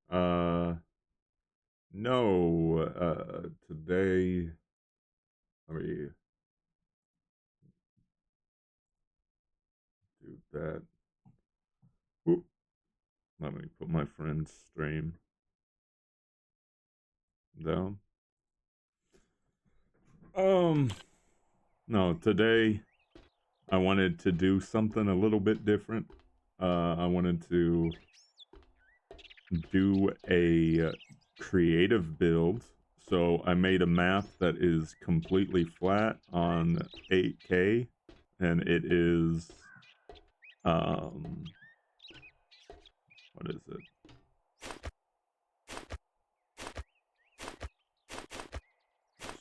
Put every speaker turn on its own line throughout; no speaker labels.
Uh, no. Today, let me do that. Oop, let me put my friend's stream down. Um, no, today I wanted to do something a little bit different. I wanted to do a creative build. So I made a map that is completely flat on 8K, and it is um what is it?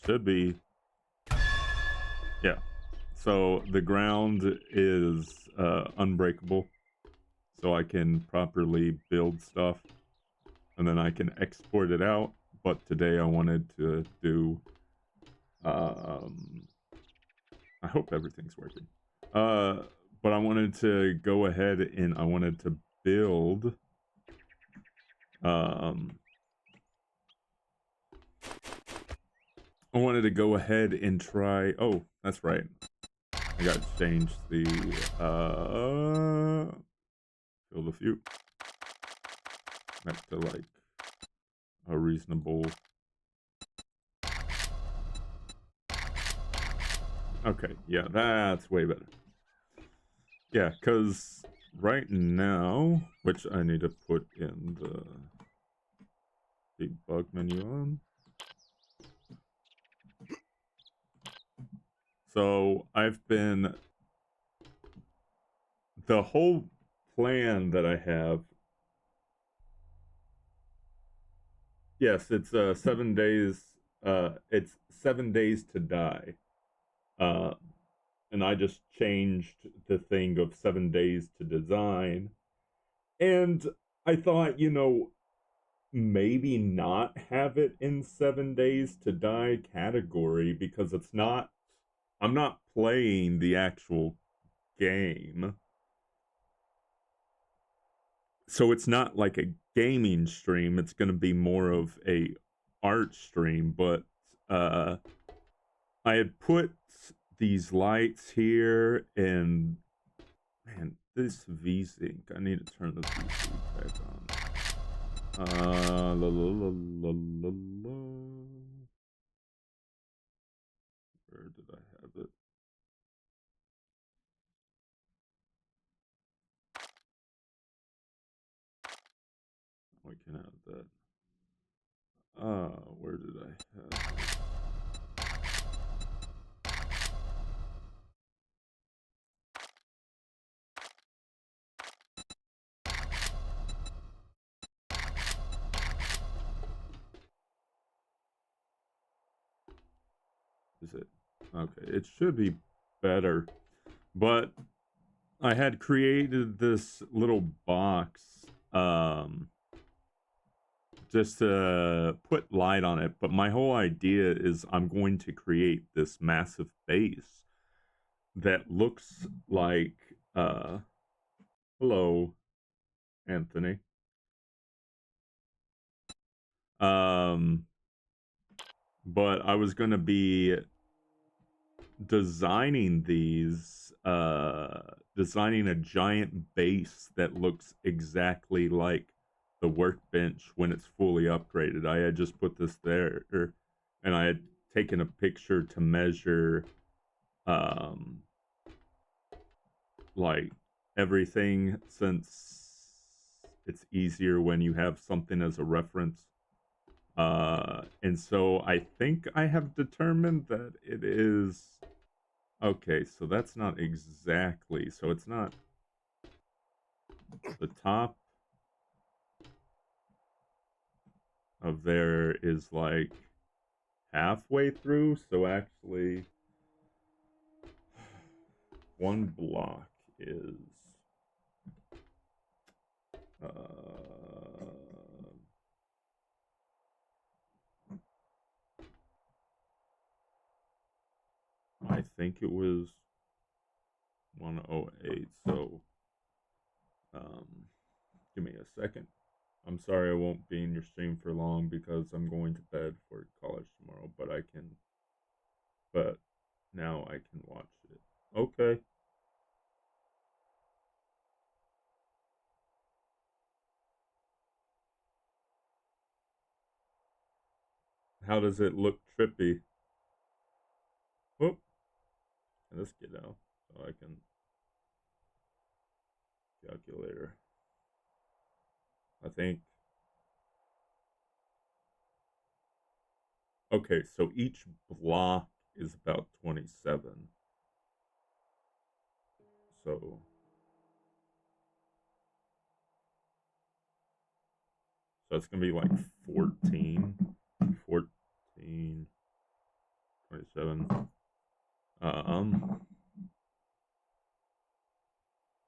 Should be, yeah. So the ground is unbreakable, so I can properly build stuff, and then I can export it out. But today I wanted to do um I hope everything's working. Uh, but I wanted to go ahead and I wanted to build um I wanted to go ahead and try. Oh, that's right. I got to change the fill the few back to like a reasonable. Okay, yeah, that's way better. Yeah, cuz right now, which I need to put in the debug menu on. So I've been, the whole plan that I have. Yes, it's 7 days. It's 7 days to die. Uh, and I just changed the thing of 7 days to design. And I thought, maybe not have it in 7 days to die category because it's not. I'm not playing the actual game, so it's not like a gaming stream. It's going to be more of a art stream. But uh I had put these lights here, and man, this V-Sync, I need to turn the V-Sync back on. La, la, la, la, la, la. Where did I have it? We can have that. Where did I have it? Is it? Okay, it should be better. But I had created this little box just to put light on it, but my whole idea is I'm going to create this massive base that looks like hello, Anthony. Um but I was going to be designing designing a giant base that looks exactly like the workbench when it's fully upgraded. I had just put this there, and I had taken a picture to measure um like everything, since it's easier when you have something as a reference. And so I think I have determined that it is. Okay, so that's not exactly. So it's not the top of there is like halfway through. So actually, one block is I think it was 108. So um give me a second. I'm sorry I won't be in your stream for long because I'm going to bed for college tomorrow, but now I can watch it. Okay. How does it look trippy? Whoop. Let's get out so I can calculator. I think. Okay, so each block is about 27. So it's going to be like 14, 14, 27.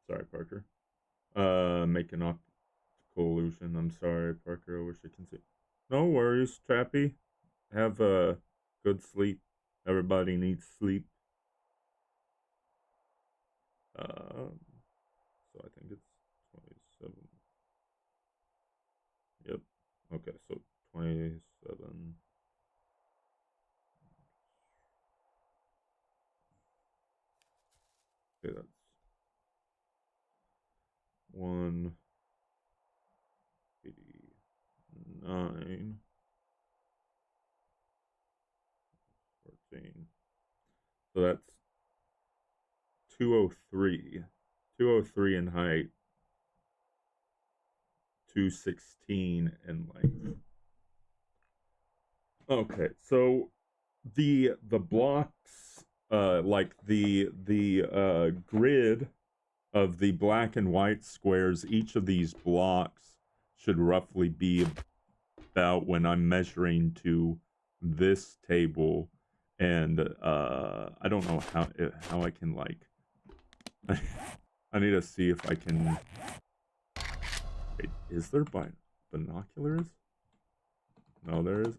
Sorry, Parker. Make an optical illusion. I'm sorry, Parker. I wish I can see. No worries, Trappy. Have a good sleep. Everybody needs sleep. So I think it's 27. Yep. Okay, so 27. Okay, that's 189, 14. So that's 203. 203 in height, 216 in length. Okay, so the blocks, like the grid of the black and white squares, each of these blocks should roughly be about, when I'm measuring to this table, and I don't know how I can, like, I need to see if I can. Wait, is there binoculars? No, there is.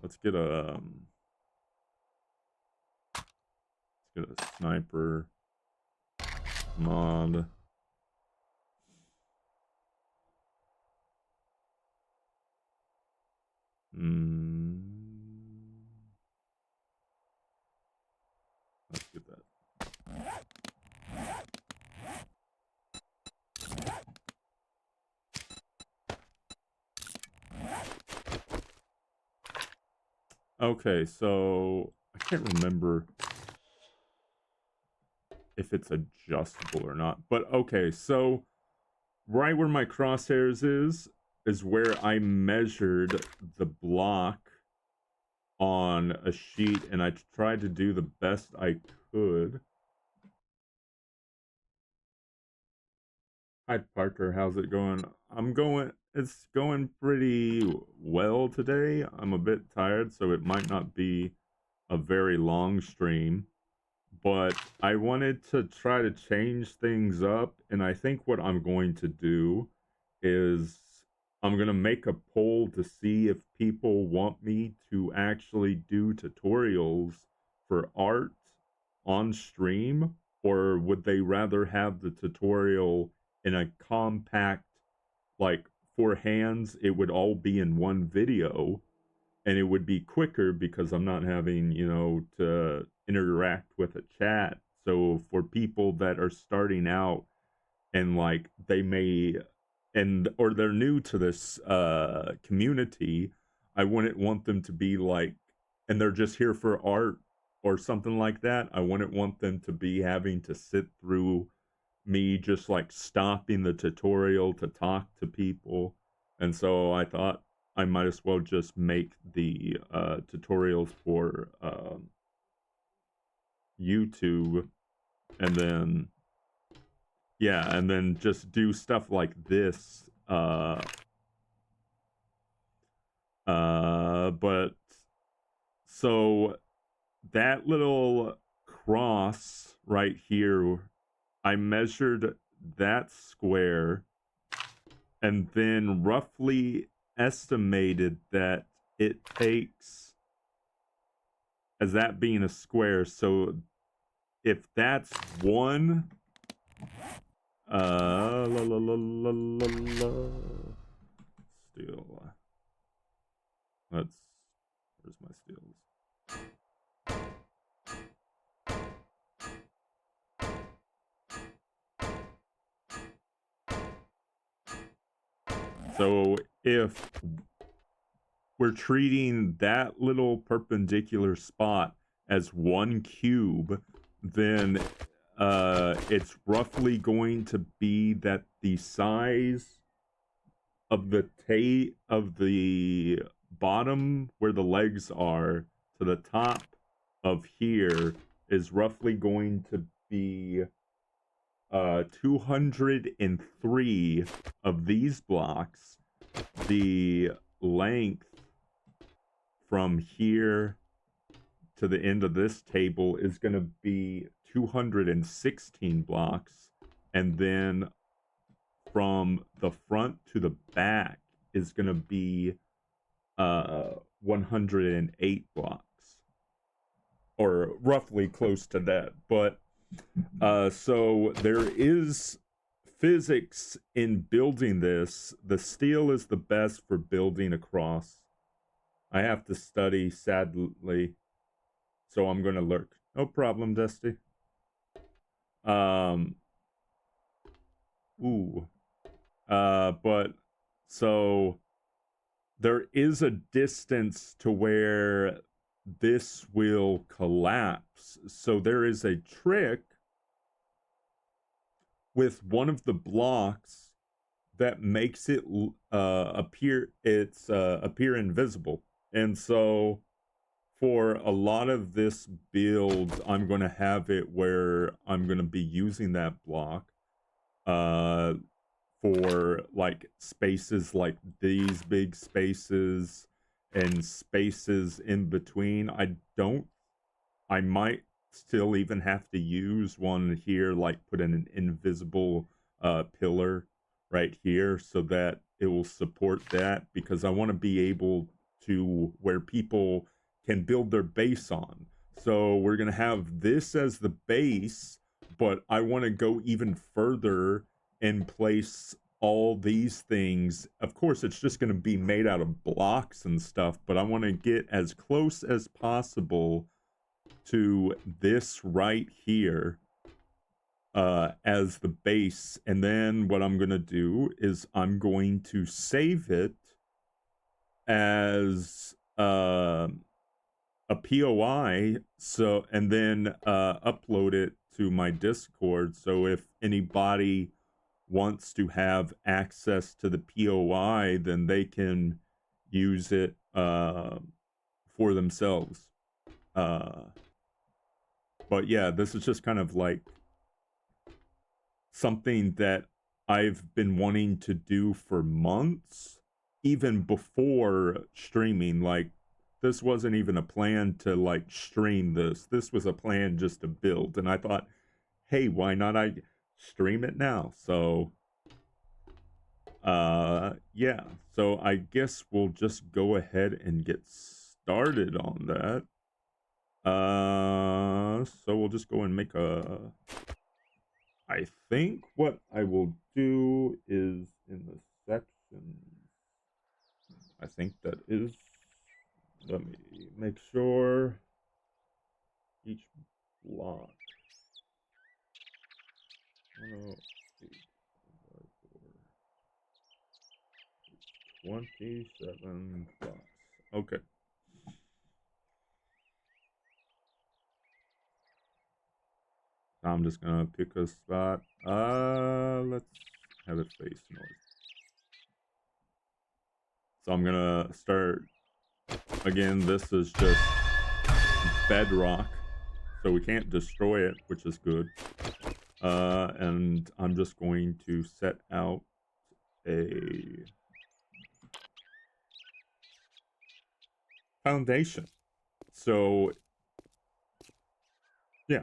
Let's get a sniper mod. Let's get that. Okay, so I can't remember if it's adjustable or not, but okay, so right where my crosshairs is where I measured the block on a sheet, and I tried to do the best I could. Hi Parker, how's it going? It's going pretty well today. I'm a bit tired, so it might not be a very long stream, but I wanted to try to change things up, and I think what I'm going to do is I'm going to make a poll to see if people want me to actually do tutorials for art on stream, or would they rather have the tutorial in a compact, like, for hands, it would all be in one video, and it would be quicker because I'm not having, to interact with a chat. So for people that are starting out, and like they may, or they're new to this community, I wouldn't want them to be like, and they're just here for art or something like that. I wouldn't want them to be having to sit through me just like stopping the tutorial to talk to people. And so I thought I might as well just make the tutorials for YouTube, and then and then just do stuff like this. But so that little cross right here, I measured that square, and then roughly estimated that it takes, as that being a square, so if that's one La la la la la la. Steel. Where's my steels? So if we're treating that little perpendicular spot as one cube, then it's roughly going to be that the size of the bottom where the legs are to the top of here is roughly going to be 203 of these blocks. The length from here to the end of this table is going to be 216 blocks, and then from the front to the back is going to be 108 blocks, or roughly close to that. But so there is physics in building this. The steel is the best for building across. I have to study, sadly, so I'm going to lurk. No problem, Dusty. But so there is a distance to where this will collapse. So there is a trick with one of the blocks that makes it appear invisible. And so for a lot of this build, I'm going to have it where I'm going to be using that block for like spaces like these big spaces and spaces in between. I might still even have to use one here, like put in an invisible pillar right here so that it will support that, because I want to be able to where people can build their base on. So we're going to have this as the base, but I want to go even further and place all these things. Of course, it's just going to be made out of blocks and stuff, but I want to get as close as possible to this right here as the base. And then what I'm going to do is I'm going to save it as a POI, so, and then upload it to my Discord. So if anybody wants to have access to the POI, then they can use it for themselves. But yeah, this is just kind of like something that I've been wanting to do for months, even before streaming. Like, this wasn't even a plan to like stream this. This was a plan just to build. And I thought, hey, why not I stream it now? So yeah, so I guess we'll just go ahead and get started on that. So we'll just go and make I think what I will do is in the sections, I think that is, let me make sure each block, 27 blocks. Okay. I'm just gonna pick a spot. Let's have it face north. So I'm gonna start again. This is just bedrock, so we can't destroy it, which is good. And I'm just going to set out a foundation. So yeah.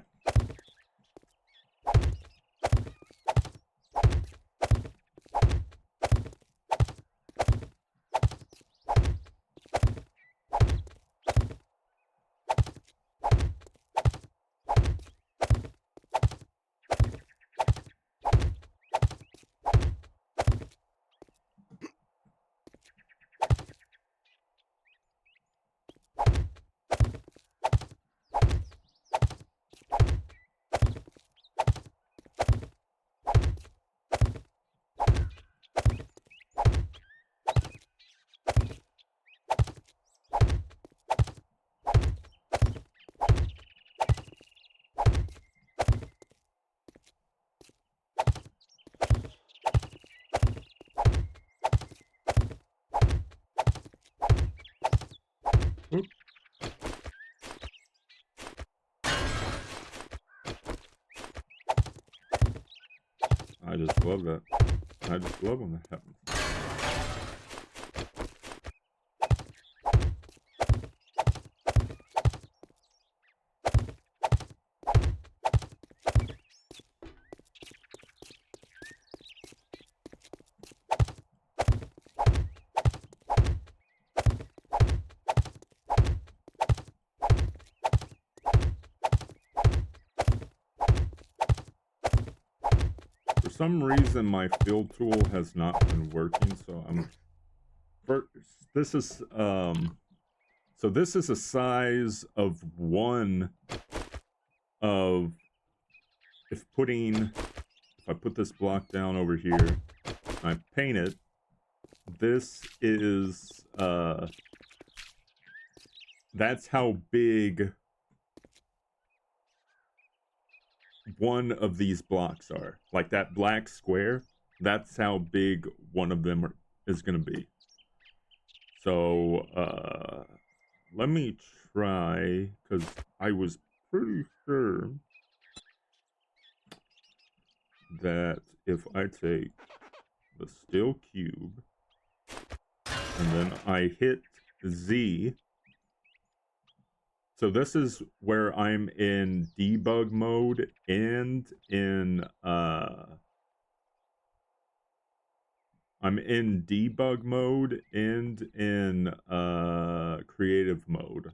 love that. I just love when that happens. For some reason, my fill tool has not been working, so this is so this is a size of one of if I put this block down over here, I paint it. This is that's how big one of these blocks are. Like that black square, that's how big one of them is going to be. So let me try, because I was pretty sure that if I take the still cube and then I hit Z, so this is where I'm in debug mode and in creative mode.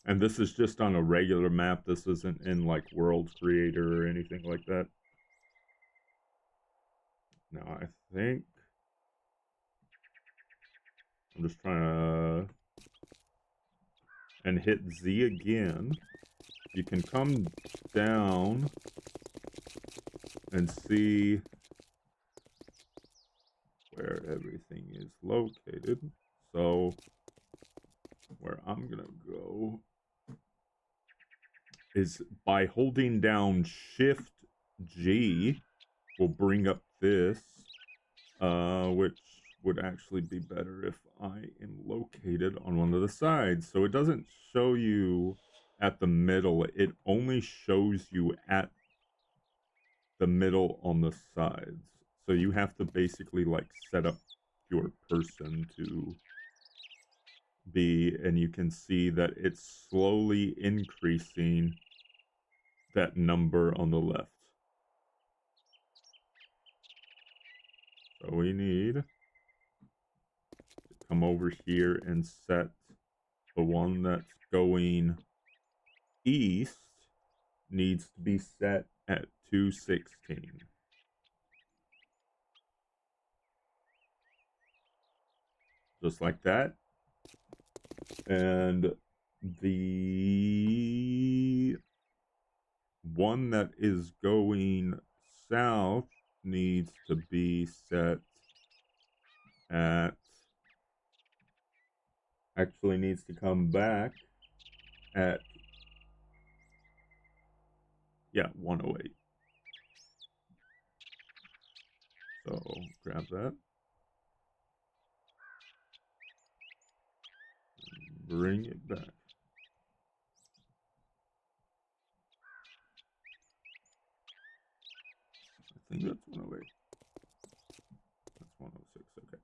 And this is just on a regular map. This isn't in like World Creator or anything like that. Now I think I'm just trying to and hit Z again. You can come down and see where everything is located. So where I'm gonna go is by holding down Shift G will bring up this, which would actually be better if I am located on one of the sides. So it doesn't show you at the middle, it only shows you at the middle on the sides. So you have to basically like set up your person to be, and you can see that it's slowly increasing that number on the left. So we need to come over here and set the one that's going east needs to be set at 216. Just like that. And the one that is going south needs to be set at, actually needs to come back at, yeah, 108. So grab that. Bring it back. I think that's 108. That's 106, okay.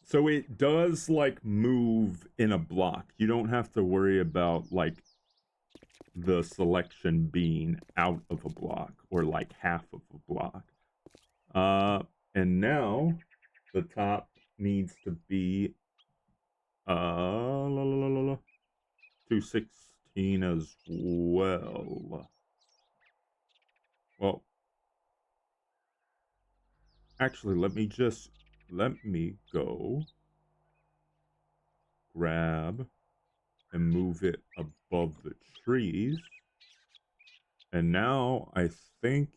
So it does like move in a block. You don't have to worry about like the selection being out of a block or like half of a block. And now the top needs to be 216 as well. Well, actually, let me go grab and move it above the trees. And now I think,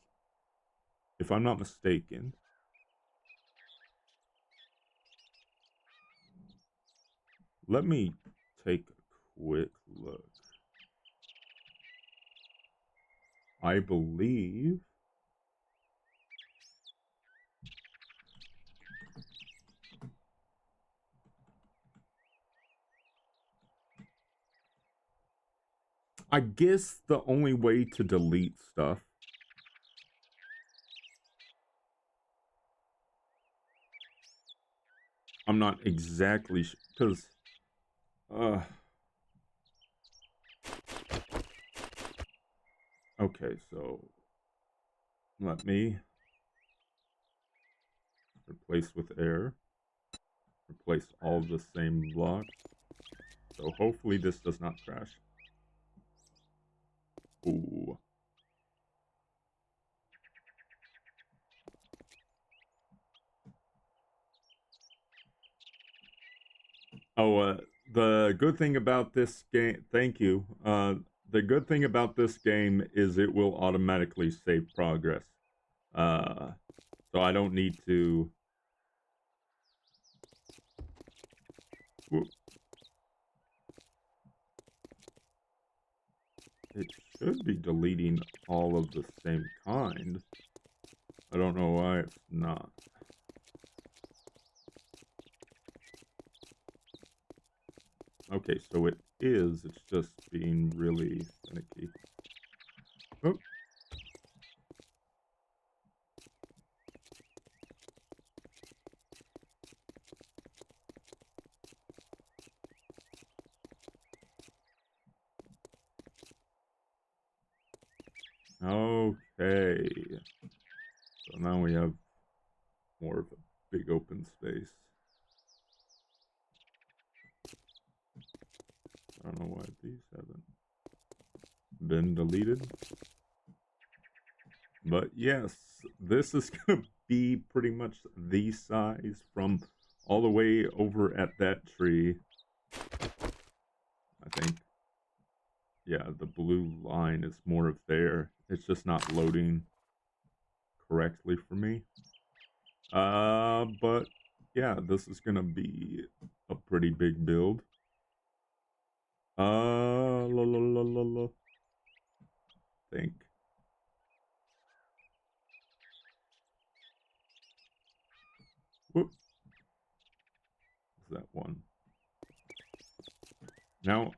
if I'm not mistaken, let me take a quick look. I believe I guess the only way to delete stuff. I'm not exactly sure, because, okay, so let me replace with air, replace all the same blocks. So hopefully this does not crash. Ooh. Oh, the good thing about this game, thank you. The good thing about this game is it will automatically save progress. So I don't need to. Whoop. It should be deleting all of the same kind. I don't know why it's not. Okay, so it is. It's just being really finicky. Oh. Okay. So now we have more of a big open space. I don't know why these haven't been deleted. But yes, this is going to be pretty much the size from all the way over at that tree. I think. Yeah, the blue line is more of there. It's just not loading correctly for me. But yeah, this is going to be a pretty big build. Think. Whoop. Is that one? Now,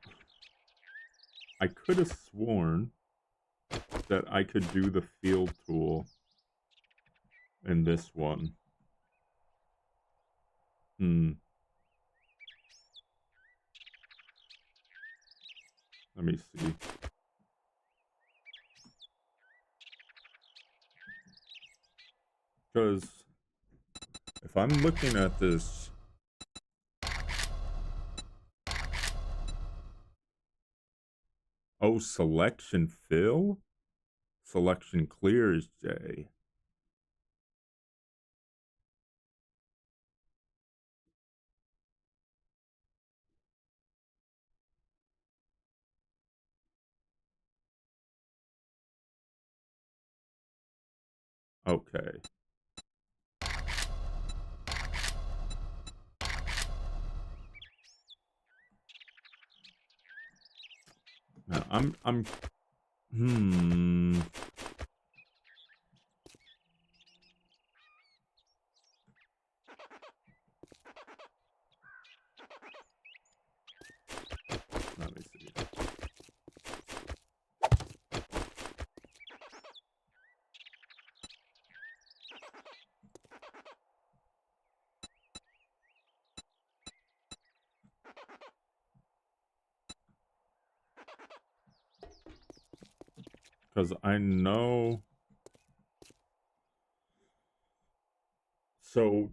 I could have sworn that I could do the field tool in this one. Let me see. Because if I'm looking at this, oh, selection fill? Selection clears, J. Okay. Now, let me see. Because I know. So,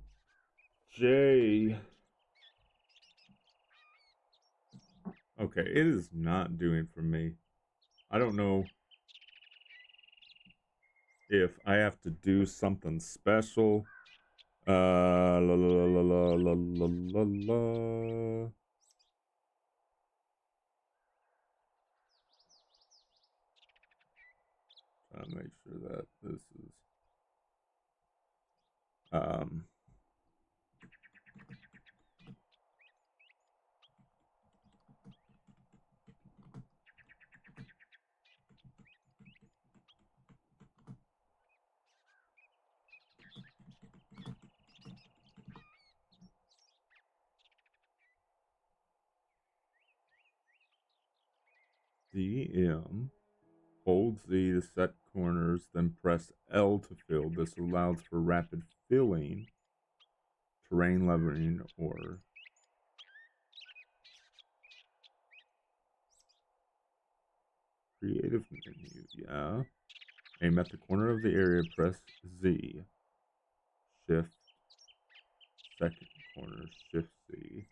J. Okay, it is not doing for me. I don't know if I have to do something special. La la la la la la la la. Trying to make sure that this is DM. Hold Z to set corners, then press L to fill. This allows for rapid filling, terrain leveling, or creative menu. Yeah. Aim at the corner of the area, press Z. Shift, second corner, shift Z.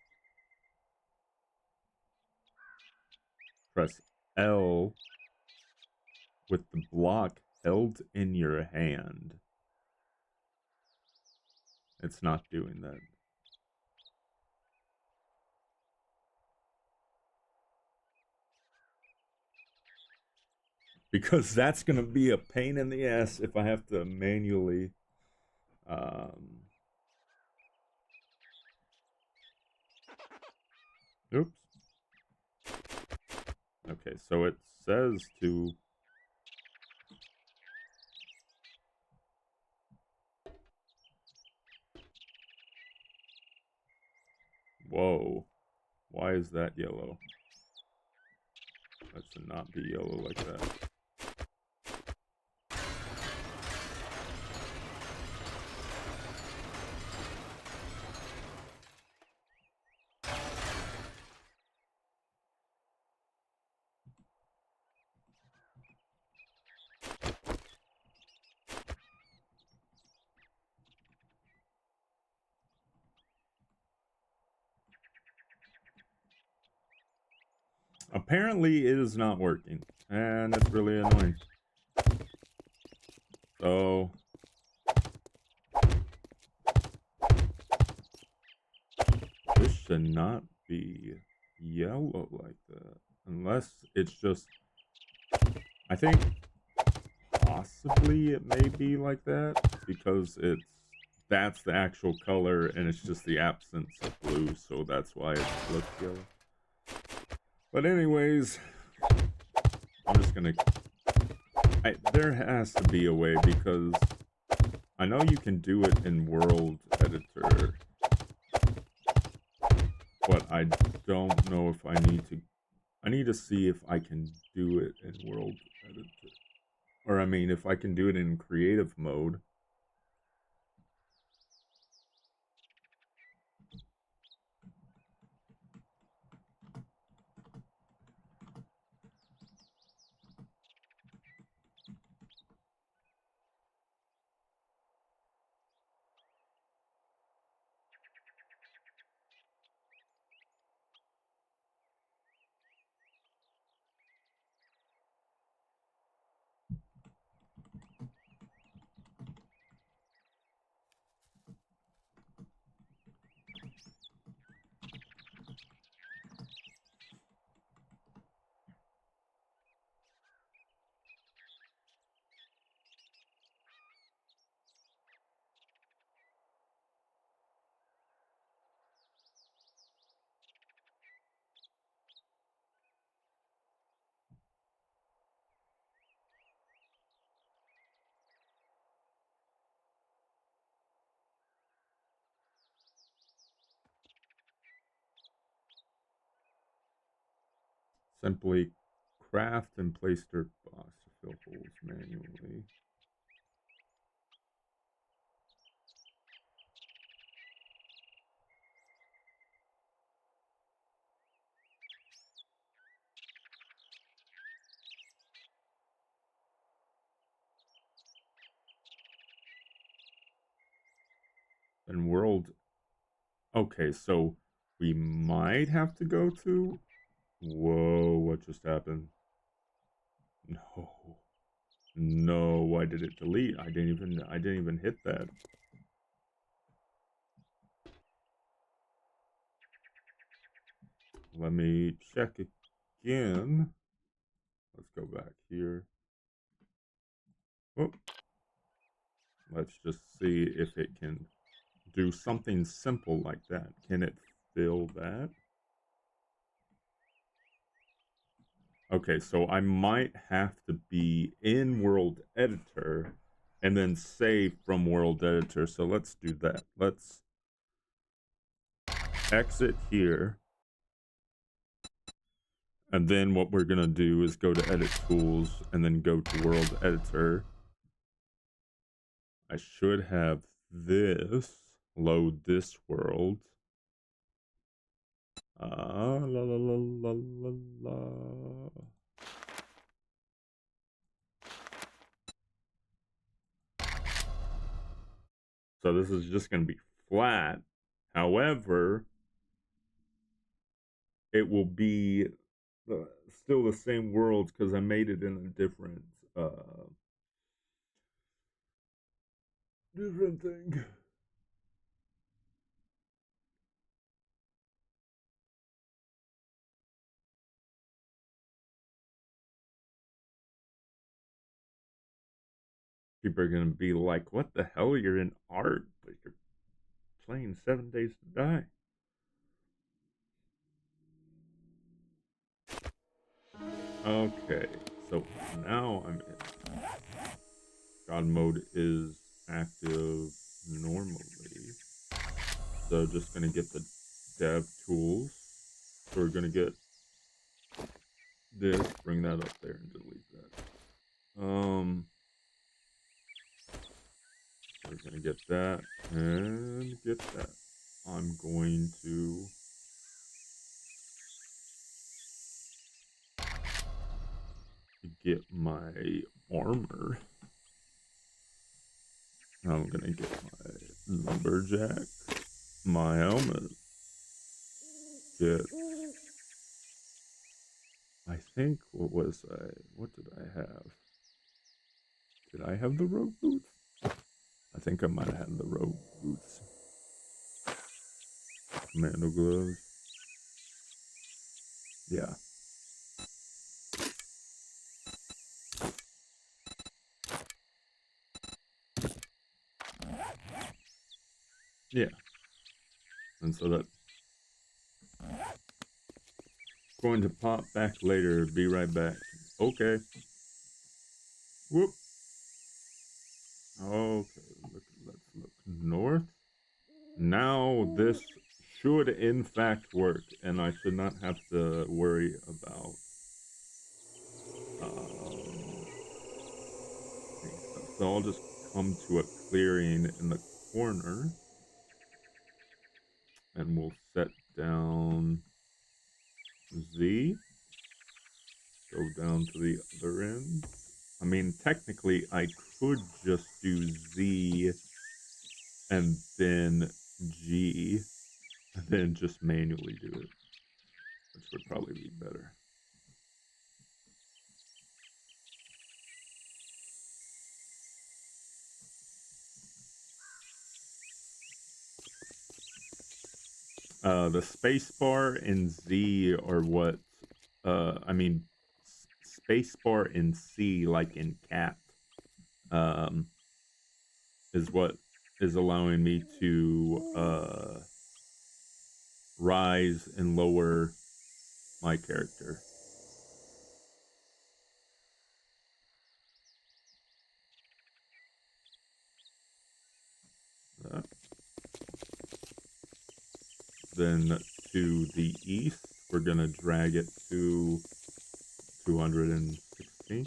Press L with the block held in your hand. It's not doing that. Because that's going to be a pain in the ass if I have to manually oops. Okay, so it says to whoa. Why is that yellow? That should not be yellow like that. Apparently it is not working, and it's really annoying. So this should not be yellow like that, unless it's just, I think possibly it may be like that because that's the actual color and it's just the absence of blue, so that's why it looks yellow. But anyways, I'm just gonna, there has to be a way, because I know you can do it in World Editor, but I don't know if I need to see if I can do it in World Editor. Or I mean, if I can do it in creative mode. Simply craft and place dirt blocks to fill holes manually. And world. Okay, so we might have to go to. Whoa! What just happened? No. No, why did it delete? I didn't even hit that. Let me check again. Let's go back here. Oh. Let's just see if it can do something simple like that. Can it fill that? Okay, so I might have to be in World Editor and then save from World Editor. So let's do that. Let's exit here. And then what we're gonna do is go to edit tools and then go to world editor. I should have this load this world. La la la la la la. So this is just going to be flat. However, it will be still the same world because I made it in a different thing. People are going to be like, what the hell? You're in art, but you're playing 7 Days to Die. Okay, so now I'm in. God mode is active normally. So just gonna get the dev tools. So we're gonna get this, bring that up there and delete that. We're gonna get that and get that. I'm going to get my armor. I'm gonna get my lumberjack, my helmet. Get. I think what did I have? Did I have the rogue boots? I think I might have had the rogue boots. Commando gloves. Yeah. Yeah. And so that's going to pop back later. Be right back. Okay. Whoop. Okay. Let's look north. Now this should in fact work, and I should not have to worry about so I'll just come to a clearing in the corner, and we'll set down Z. Go down to the other end. I mean, technically, I could just do Z and then G, and then just manually do it, which would probably be better. The spacebar and Z are what, I mean, spacebar and C, like in cat, is what is allowing me to rise and lower my character. Then to the east, we're going to drag it to 216.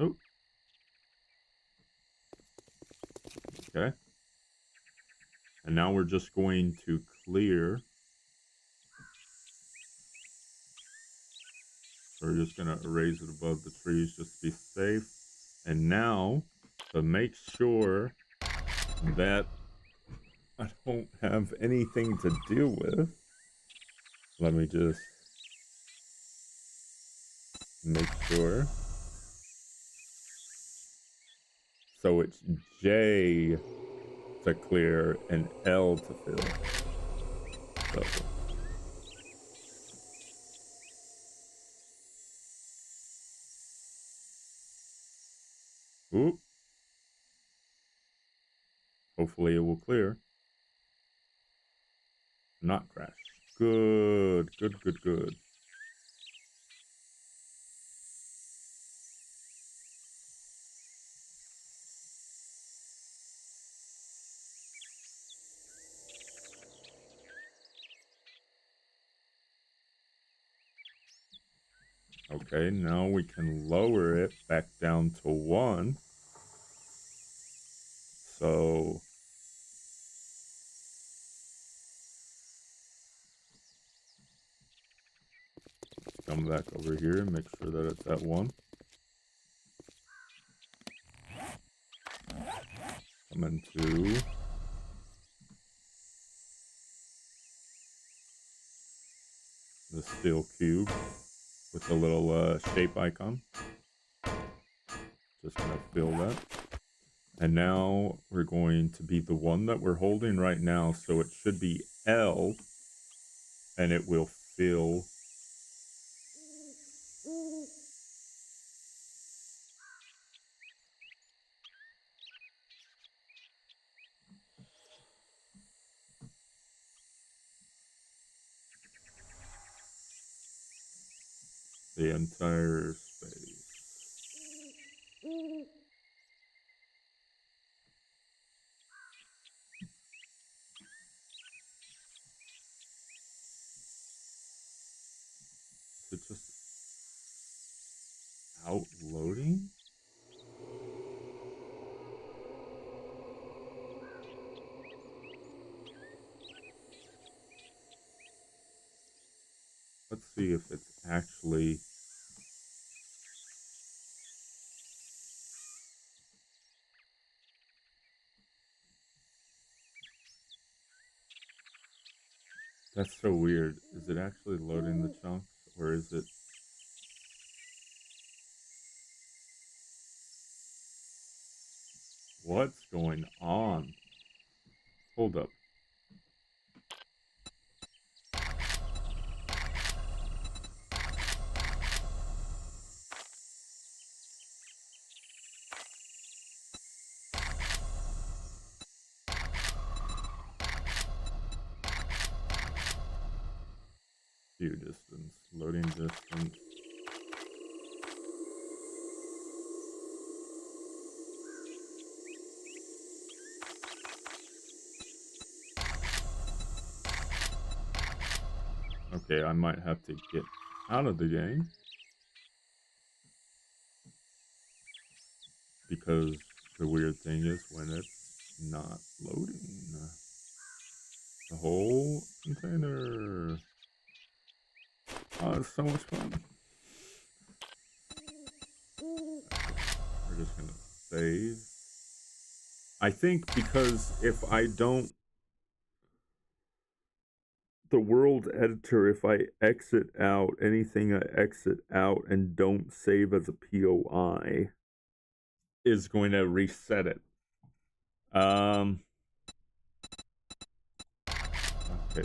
Oh. Okay. And now we're just going to clear. We're just going to erase it above the trees just to be safe. And now, to make sure that I don't have anything to deal with, let me just make sure. So it's J to clear and L to fill. So. Oop. Hopefully it will clear. Not crash. Good, good, good, good. Okay, now we can lower it back down to 1. So come back over here and make sure that it's at 1. Come into the steel cube with the little shape icon. Just gonna fill that. And now we're going to be the one that we're holding right now. So it should be L, and it will fill. The entire space. Is it just out loading? Let's see if it's actually. That's so weird. Is it actually loading the chunks, or is it? What's going on? Hold up. View distance, loading distance. Okay, I might have to get out of the game because the weird thing is when it's not loading the whole container. Oh, it's so much fun. We're just gonna save. I think because if I don't, the world editor, if I exit out anything, I exit out and don't save as a POI, is going to reset it. Okay,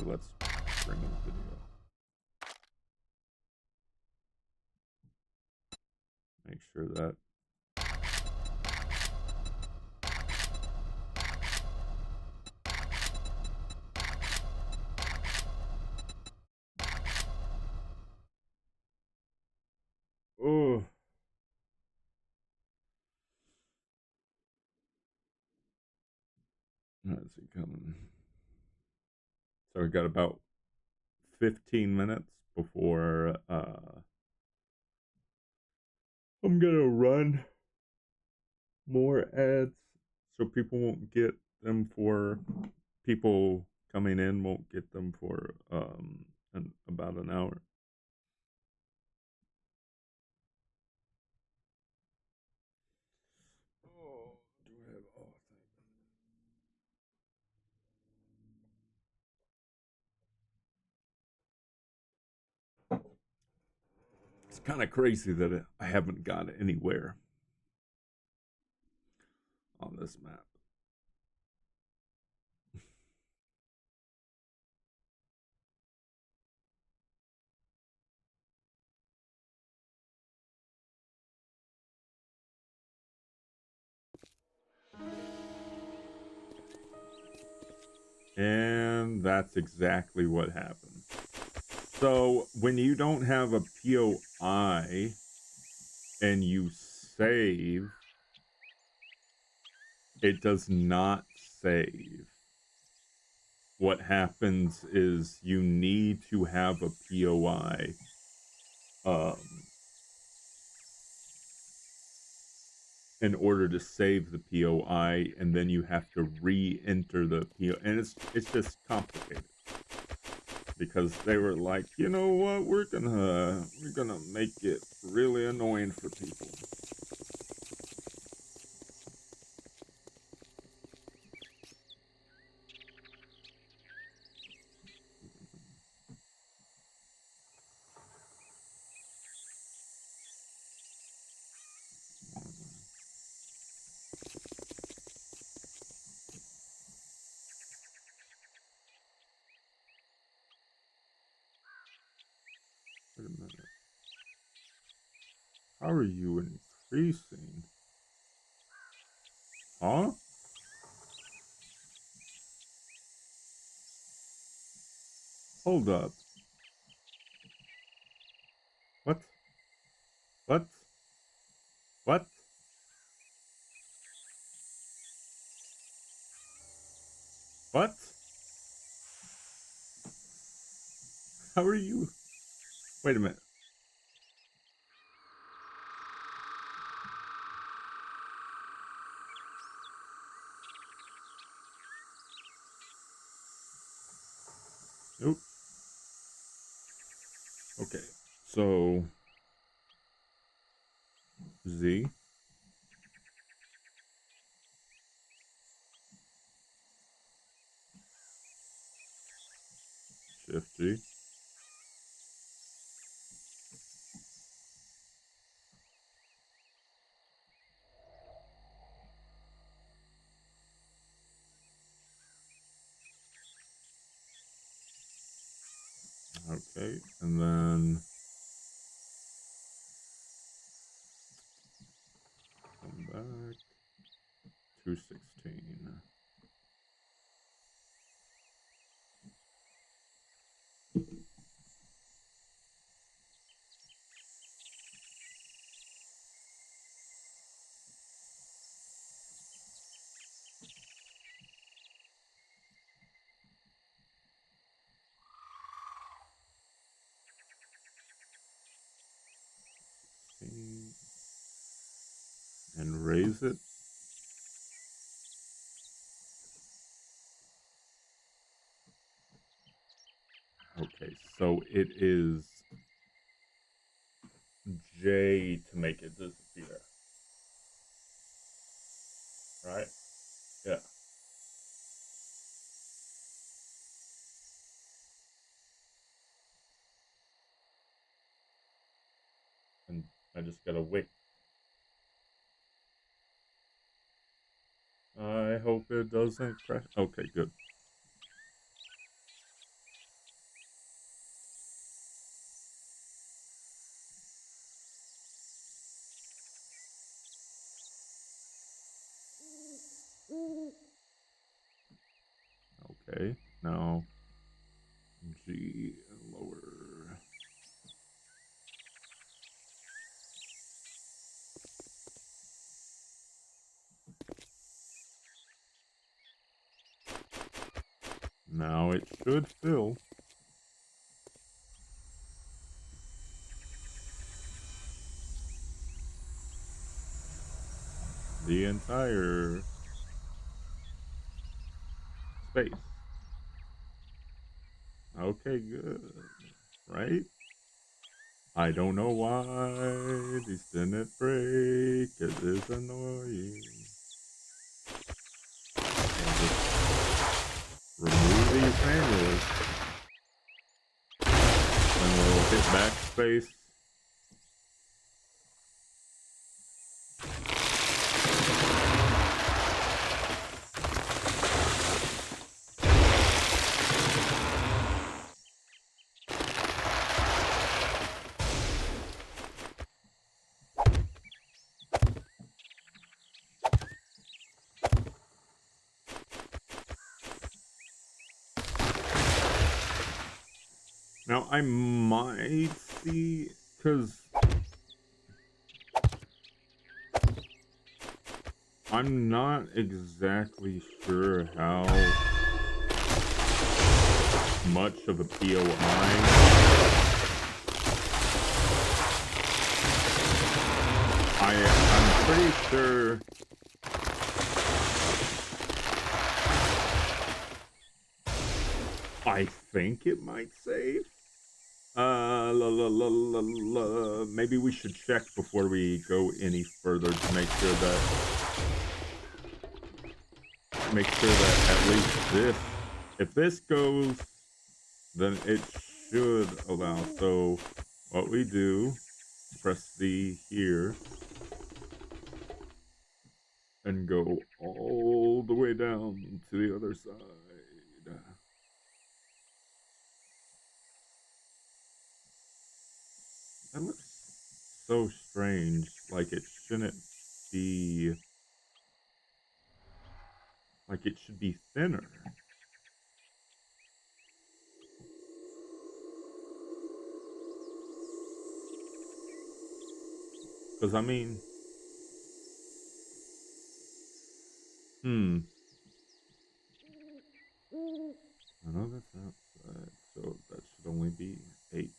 let's bring in the video. Make sure that. Oh. How's it coming? So we got about 15 minutes before I'm gonna run more ads so people won't get them for people coming in won't get them for about an hour. Oh, do I have It's kind of crazy that I haven't got anywhere on this map. And that's exactly what happened. So when you don't have a POI and you save, it does not save. What happens is you need to have a POI in order to save the POI, and then you have to re-enter the POI, and it's just complicated because they were like, you know what, we're gonna make it really annoying for people. Wait a minute. How are you increasing? Huh? Hold up. What? What? What? What? How are you? Wait a minute. Nope. Okay. So Z, Shift G. Okay, and then come back. 216. And raise it. Okay, so it is J to make it disappear. Right? Yeah. And I just gotta wait. I hope it doesn't crash. Okay, good. Okay, now G lower. Now it should fill. The entire space. Okay, good. Right? I don't know why these didn't break. It is annoying. I'll just remove these manually. Then we'll hit backspace. I might see, because I'm not exactly sure how much of a I'm pretty sure I think it might save. Maybe we should check before we go any further to make sure that at least this, if this goes, then it should allow. So what we do, press the here and go all the way down to the other side. That looks so strange, like it shouldn't be, like it should be thinner. Because I mean, I know that's outside, so that should only be 18,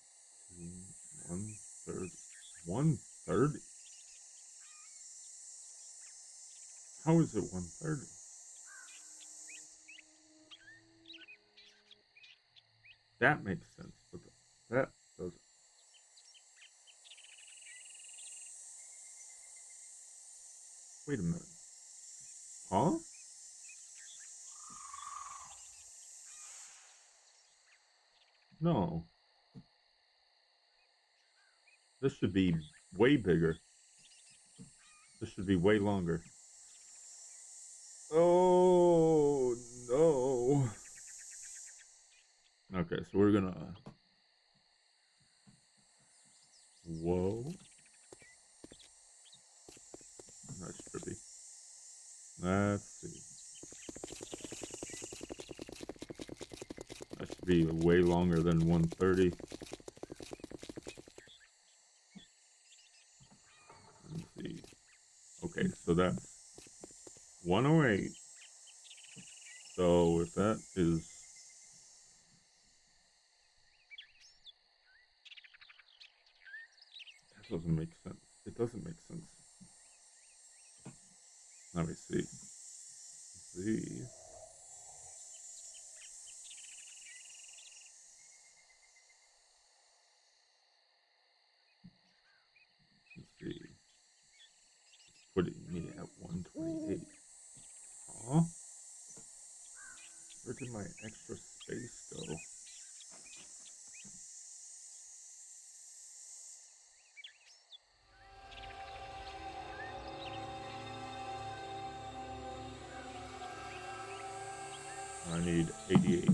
130, 130. How is it 130? That makes sense, but that doesn't. Wait a minute. Huh? No. This should be way bigger. This should be way longer. Oh, no. Okay, so we're gonna... Whoa. That's trippy. Let's see. That should be way longer than 130. Let's see. Okay, so that's 108. So if that is... That doesn't make sense. It doesn't make sense. Let me see. See. Let's see. Putting me at 128. Huh? Where did my extra space go? I need 88.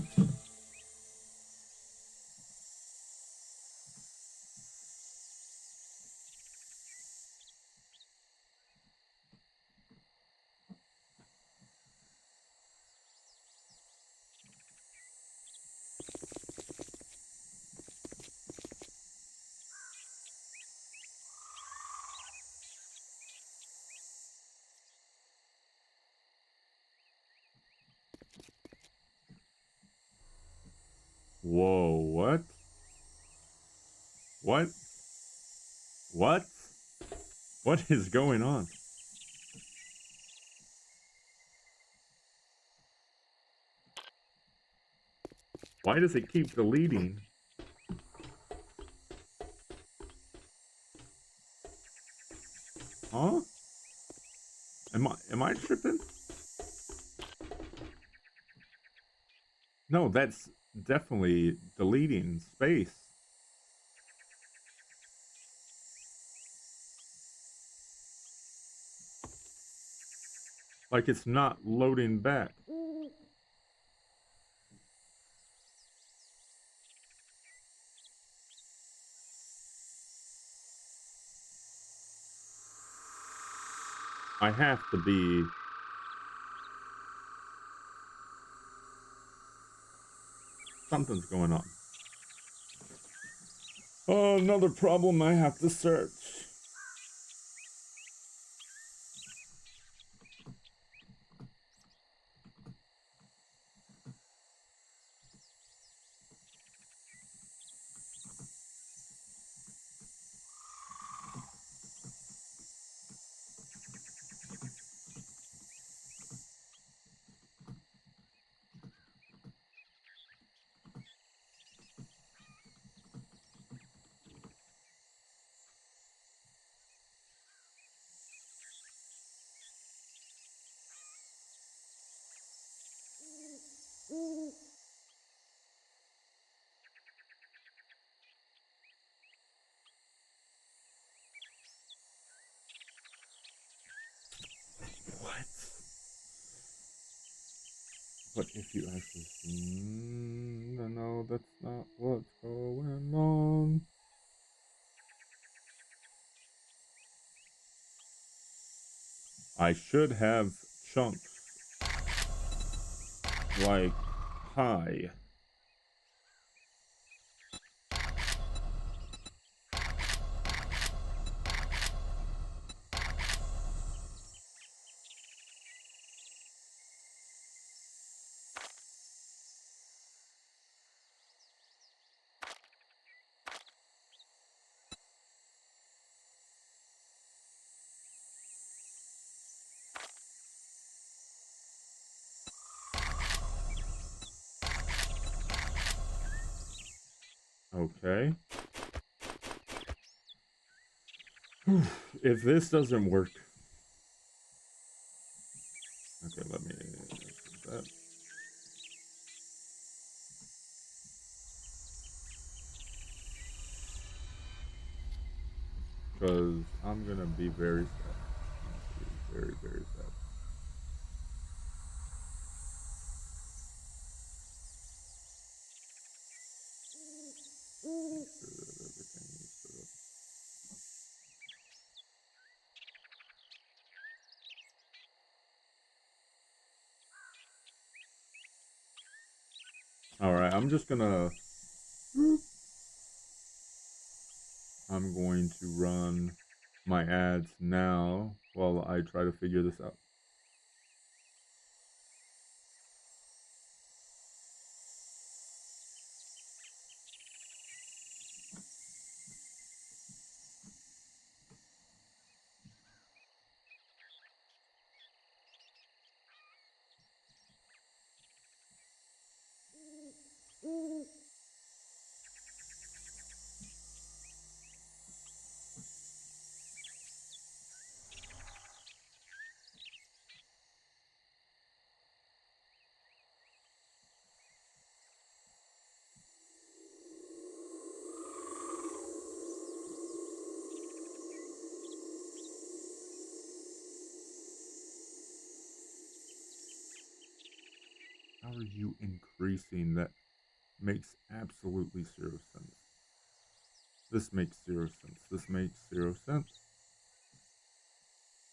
Whoa, what? What? What? What is going on? Why does it keep deleting? Huh? Am I tripping? No, that's definitely deleting space. Like it's not loading back. I have to be... Something's going on. Oh, another problem I have to search. What? But if you actually no, that's not what's going on. I should have chunks like high. Okay. If this doesn't work. Okay, let me do that. Because I'm gonna be very sad. Very, very sad. Alright, I'm just gonna... I'm going to run my ads now while I try to figure this out. How are you increasing? That makes absolutely zero sense. This makes zero sense. This makes zero sense.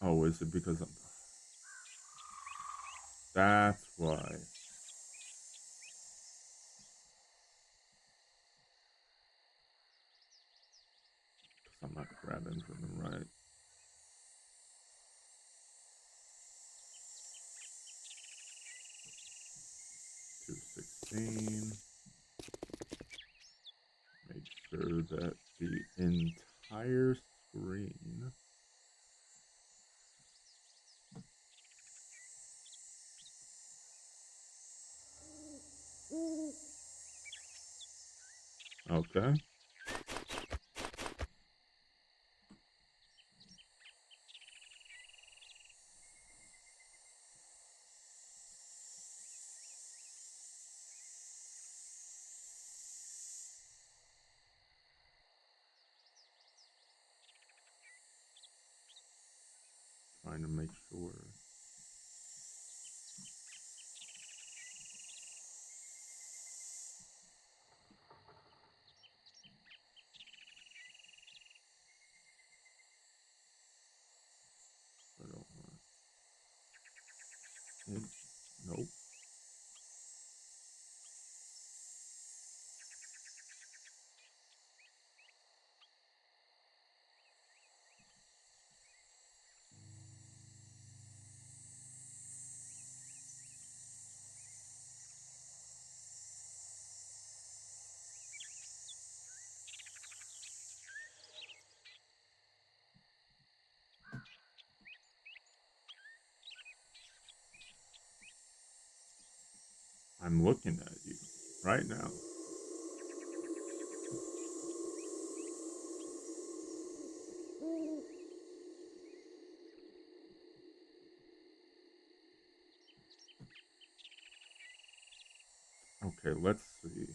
Oh, is it because I'm... That's why. Because I'm not grabbing from the right. 216. Make sure that the entire screen okay. Trying to make sure. I don't want it. Nope. I'm looking at you right now. Okay, let's see.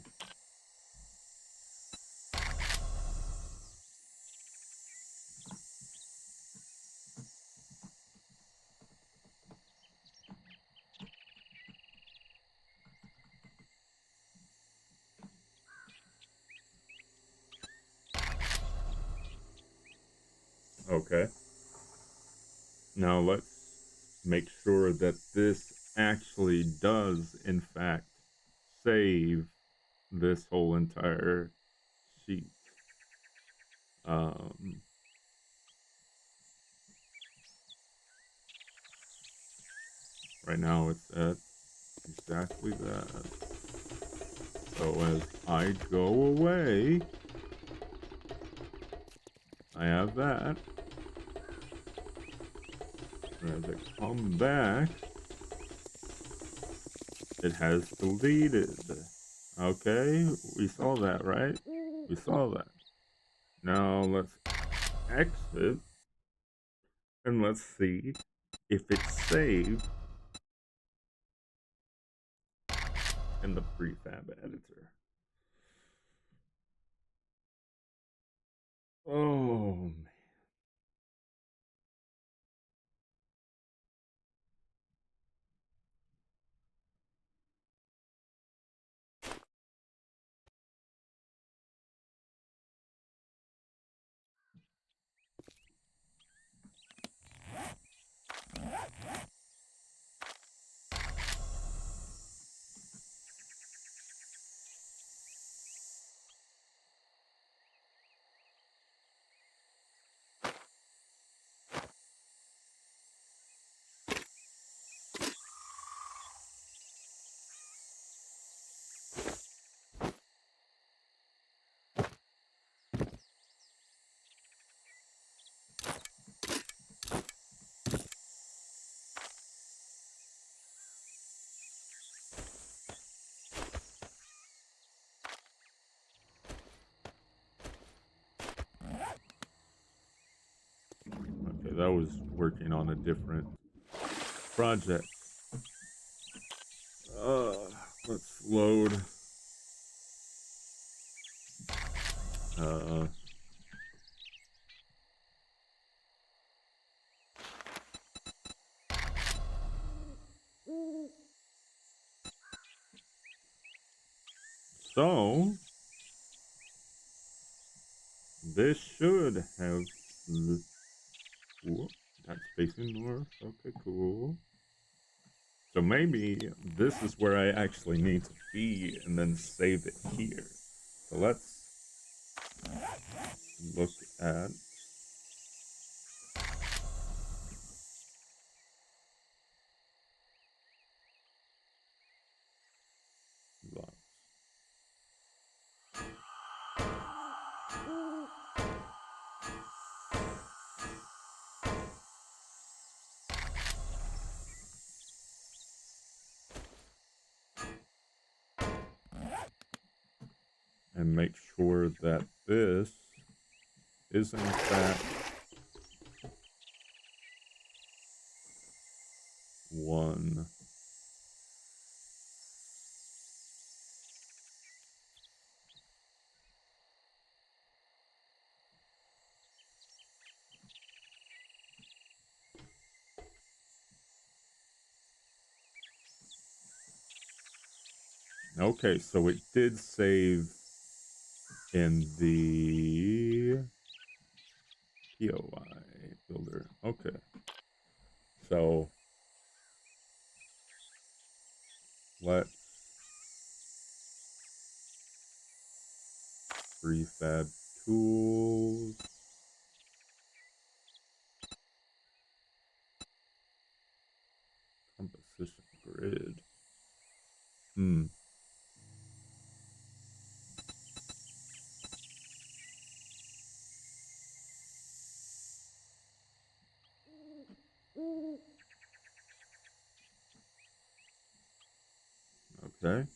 Okay. Now let's make sure that this actually does, in fact, save this whole entire sheet. Right now it's at exactly that. So as I go away, I have that. And as I come back, it has deleted. Okay, we saw that, right? We saw that. Now let's exit and let's see if it's saved in the prefab editor. Oh, man. Okay, that was working on a different project. Let's load. Uh, so this should have. Whoop, that's facing north. Okay, cool. So maybe this is where I actually need to be and then save it here. So let's look at lots. And make sure that this is in fact one. Okay, so it did save in the POI builder. Okay. So let's prefab tools. Composition grid. Okay.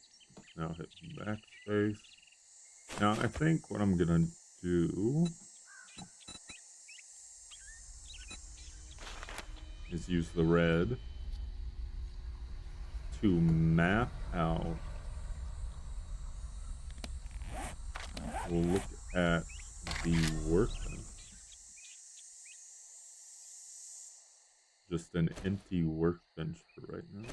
Now hit backspace. Now I think what I'm gonna do is use the red to map out. We'll look at the workbench. Just an empty workbench for right now.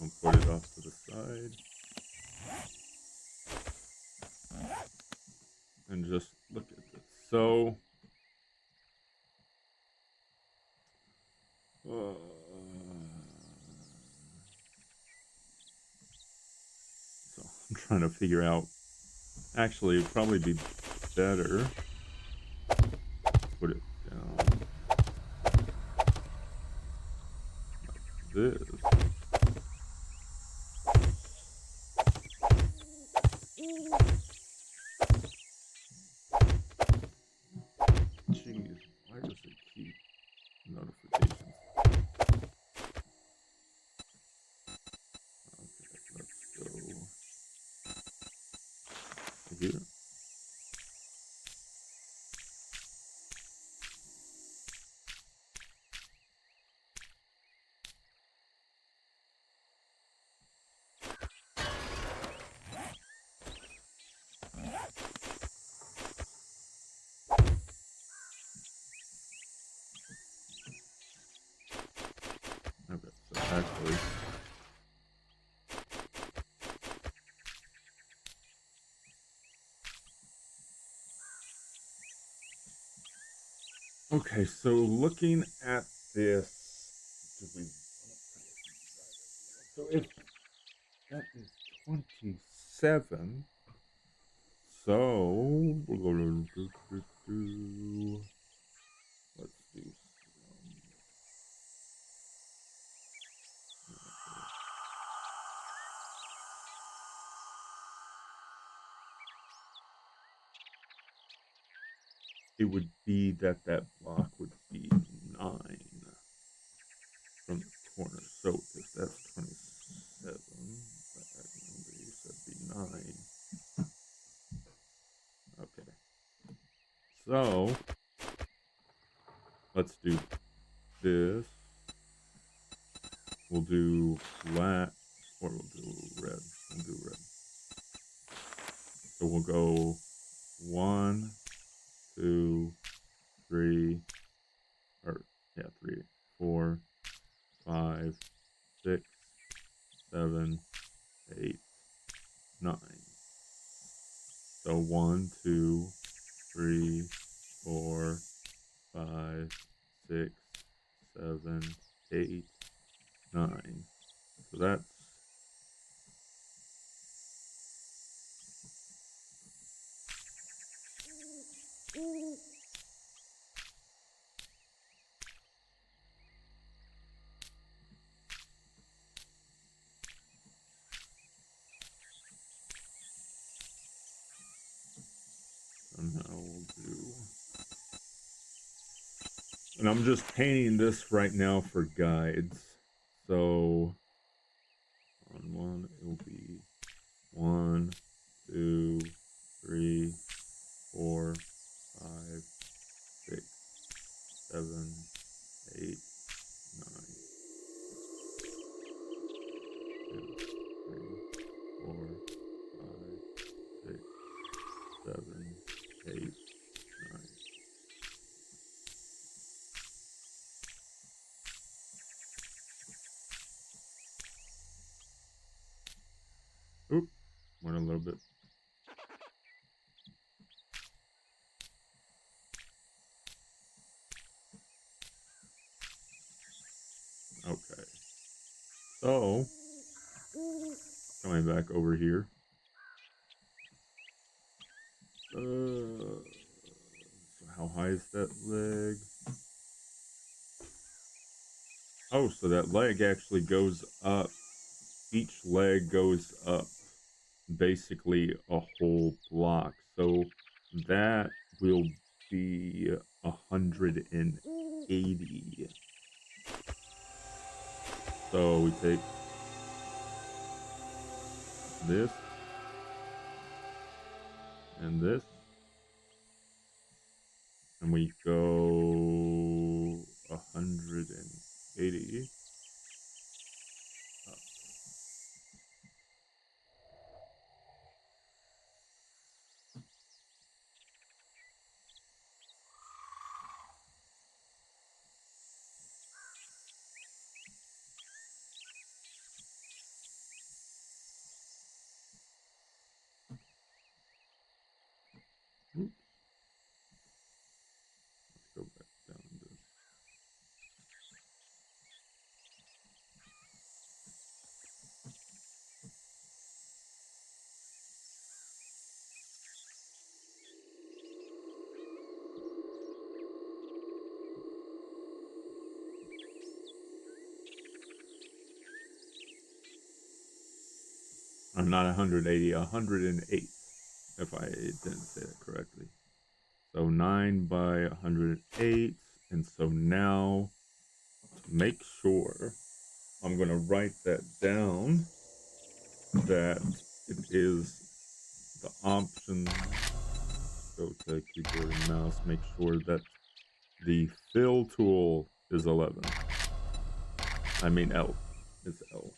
I'll put it off to the side. And just look at this. So, I'm trying to figure out. Actually, it'd probably be better. Put it down like this. Jeez, why does it keep notifications? Okay, let's go here. Okay, so actually, okay, so looking at this, so if that is 27, so let's do it would be that block would be 9 from the corner. So if that's 27, you said be 9. Okay. So let's do this. We'll do flat, or we'll do red. We'll do red. So we'll go 1, 2, 3, or yeah, 3, 4, 5, 6, 7, 8, 9. So 1, 2, 3, 4, 5, 6, 7, 8, 9. So that's somehow we'll do. And I'm just painting this right now for guides. So on one, it will be 1, 2, 3, 4, 5, 6, 7, 8, 9. 2, 3, 4, 5, 6, 7, 8, 9. Oop, went a little bit. Okay. So, coming back over here. So how high is that leg? Oh, so that leg actually goes up. Each leg goes up basically a whole block. So that will be 180. So we take this and this, and we go 180 up. Oops. Let's go back down to not 180, 108, if I didn't say that correctly. So 9 by 108, and so now to make sure, I'm going to write that down, that it is the option, go to keyboard and mouse, make sure that the fill tool is 11. I mean L, it's L.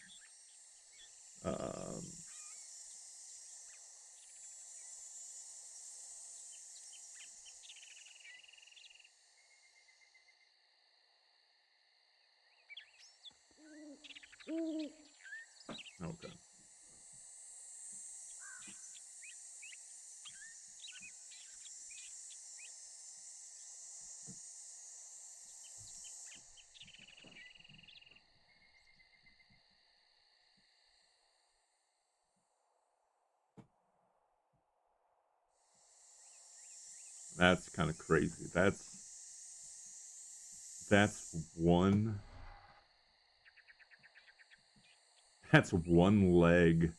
Okay. That's kind of crazy. That's one leg.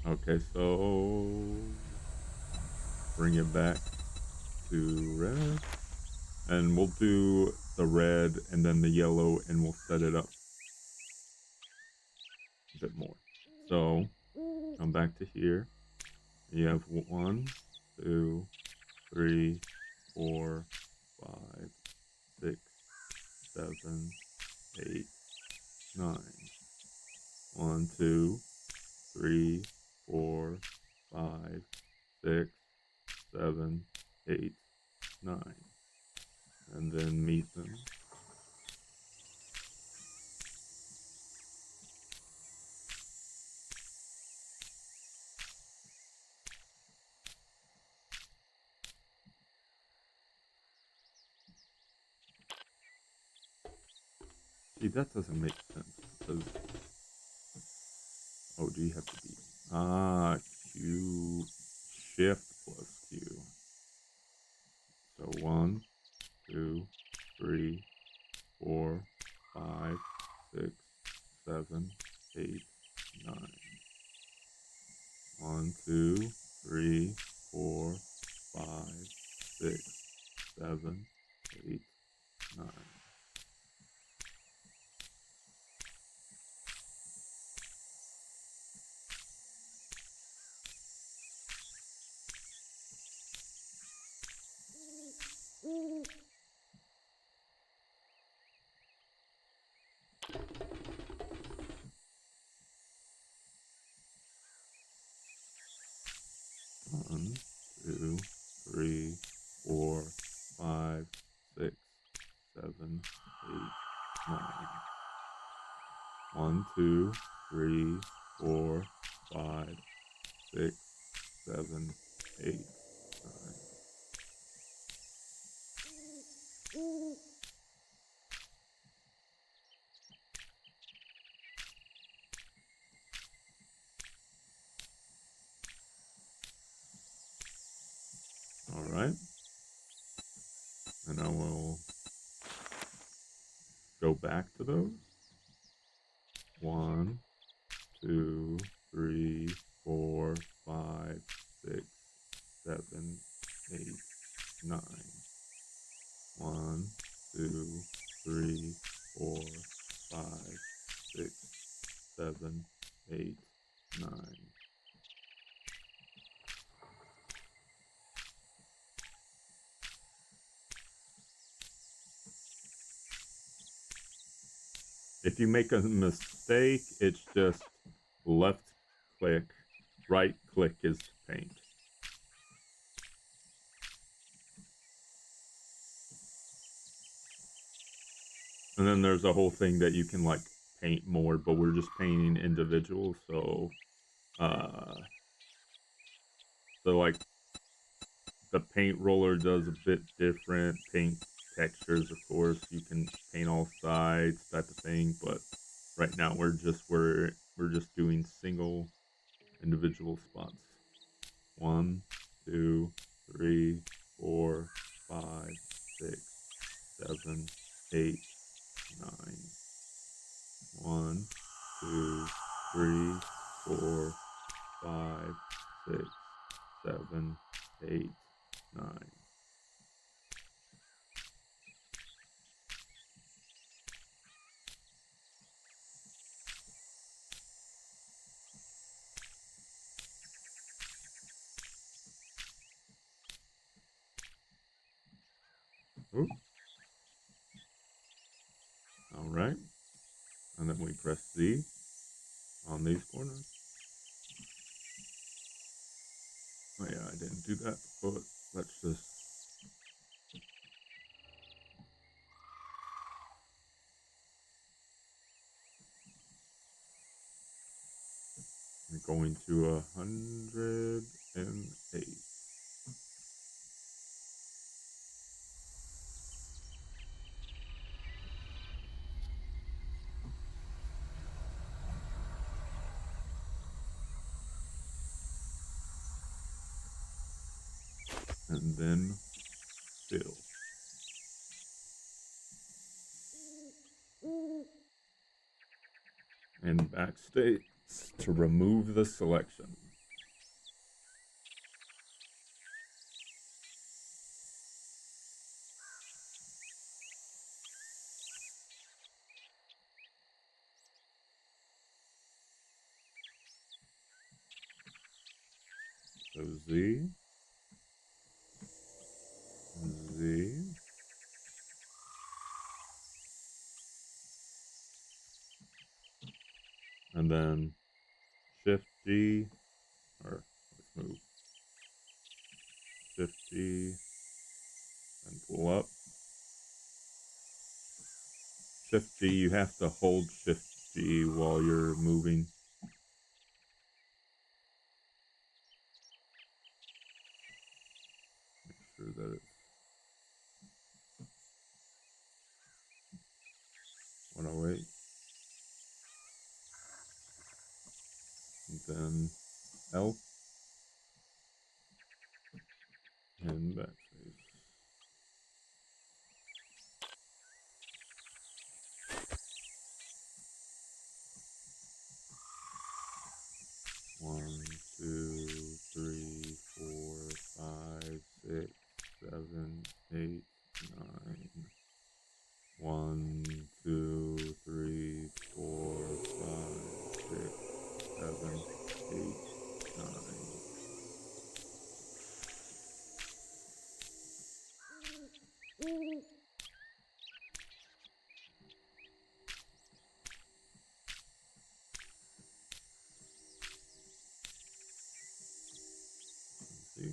Okay, so bring it back to red, and we'll do the red and then the yellow, and we'll set it up a bit more. So come back to here. You have 1, 2, 3, 4, 5, 6, 7, 8, 9. 1, 2, 3, 4, 5, 6, 7, 8, 9. And then meet them. See, that doesn't make sense, because, oh, do you have to be, Q, shift plus Q. So 1, 2, 3, 4, 5, 6, 7, 8, 9. 1, 2, 3, 4, 5, 6, 7, 8, 9. One, 2, 3, 4, 5, 6, 7, 8, 9. 1, 2, 3, 4, 5, 6, 7, 8, 9. All right. And I will go back to those. 1, 2, 2, 3, 4, 5, 6, 7, 8, 9. 1, 2, 3, 4, 5, 6, 7, 8, 9. If you make a mistake, it's just left click, right click is to paint. And then there's a whole thing that you can like paint more, but we're just painting individuals, so like the paint roller does a bit different. Paint textures, of course, you can paint all sides, type of thing. But right now we're just doing single individual spots. 1, 2, 3, 4, 5, 6, 7, 8, 9. 1, 2, 3, 4, 5, 6, 7, 8, 9. Ooh. All right. And then we press Z on these corners. Oh yeah, I didn't do that, but let's just... We're going to 108. And then fill. And backspace to remove the selection. So Z, Z, and then Shift G, or let's move Shift G and pull up. Shift G, you have to hold Shift G while you're moving. Make sure that it's 108. And then L and backspace. One, 2, 3, 4, 5, 6, 7, 8, 9. 1, 2, 3, 4, 5, 6, 7, 8, 9. See?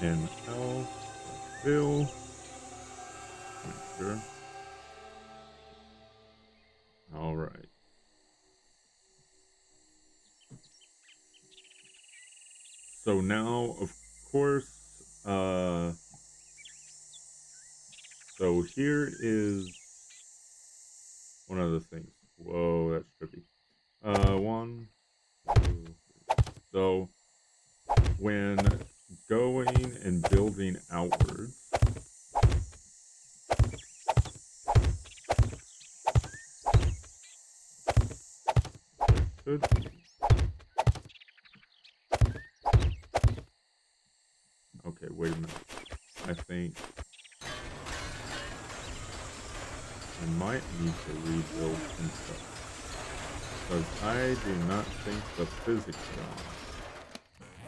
And L, fill. Make sure. All right. So now, of course, so here is one of the things. Whoa, that's trippy. One, two, three. So when going and building outwards, there should be. Okay, wait a minute. I think I might need to rebuild some stuff. Because I do not think the physics are on.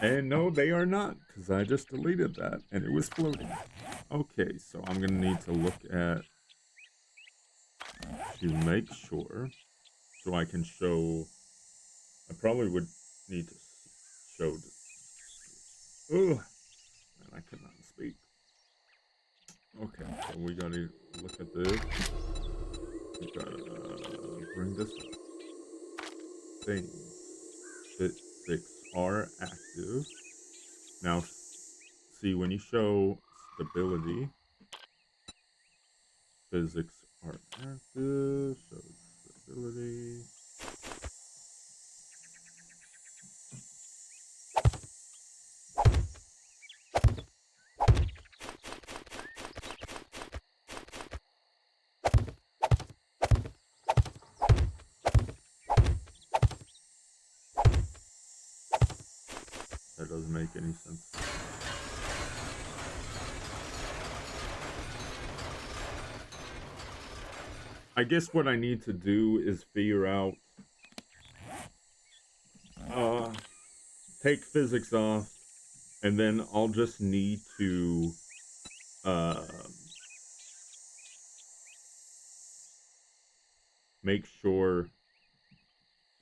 And no, they are not, because I just deleted that, and it was floating. Okay, so I'm going to need to look at, to make sure, so I can show, I probably would need to show, and I cannot speak. Okay, so we got to look at this. We got to bring this up. Things. Physics are active. Now, see, when you show stability, physics are active, so stability. That doesn't make any sense. I guess what I need to do is figure out, take physics off, and then I'll just need to, make sure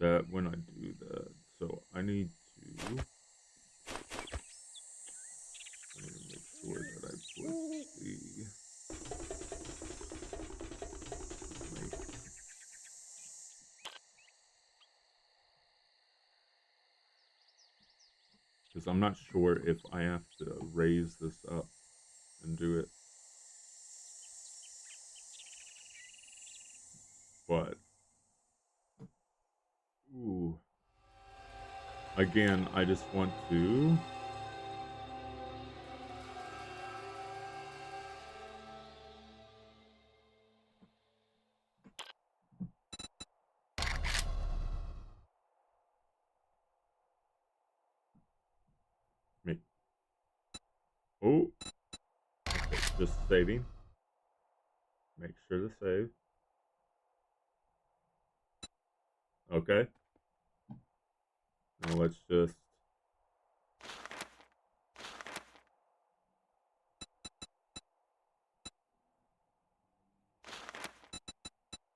that when I do that, so I need to make sure that I put the because I'm not sure if I have to raise this up and do it, but ooh, again, I just want to make, oh, okay, just saving, make sure to save, okay, now let's just,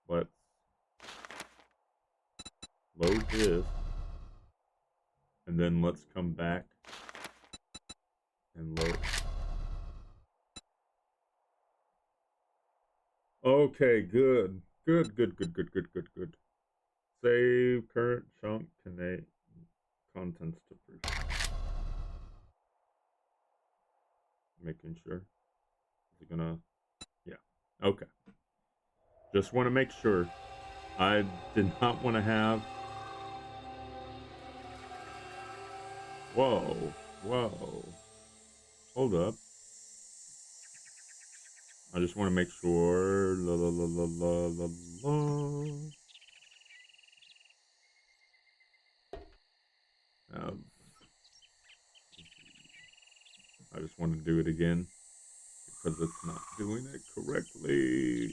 let's load this, and then let's come back and load. Okay, good. Good, good, good, good, good, good, good. Save current chunk contents to first. Making sure. Is it gonna? Yeah. Okay. Just want to make sure. I did not want to have. Whoa. Whoa. Hold up. I just want to make sure. La la la la la la la. I just want to do it again because it's not doing it correctly.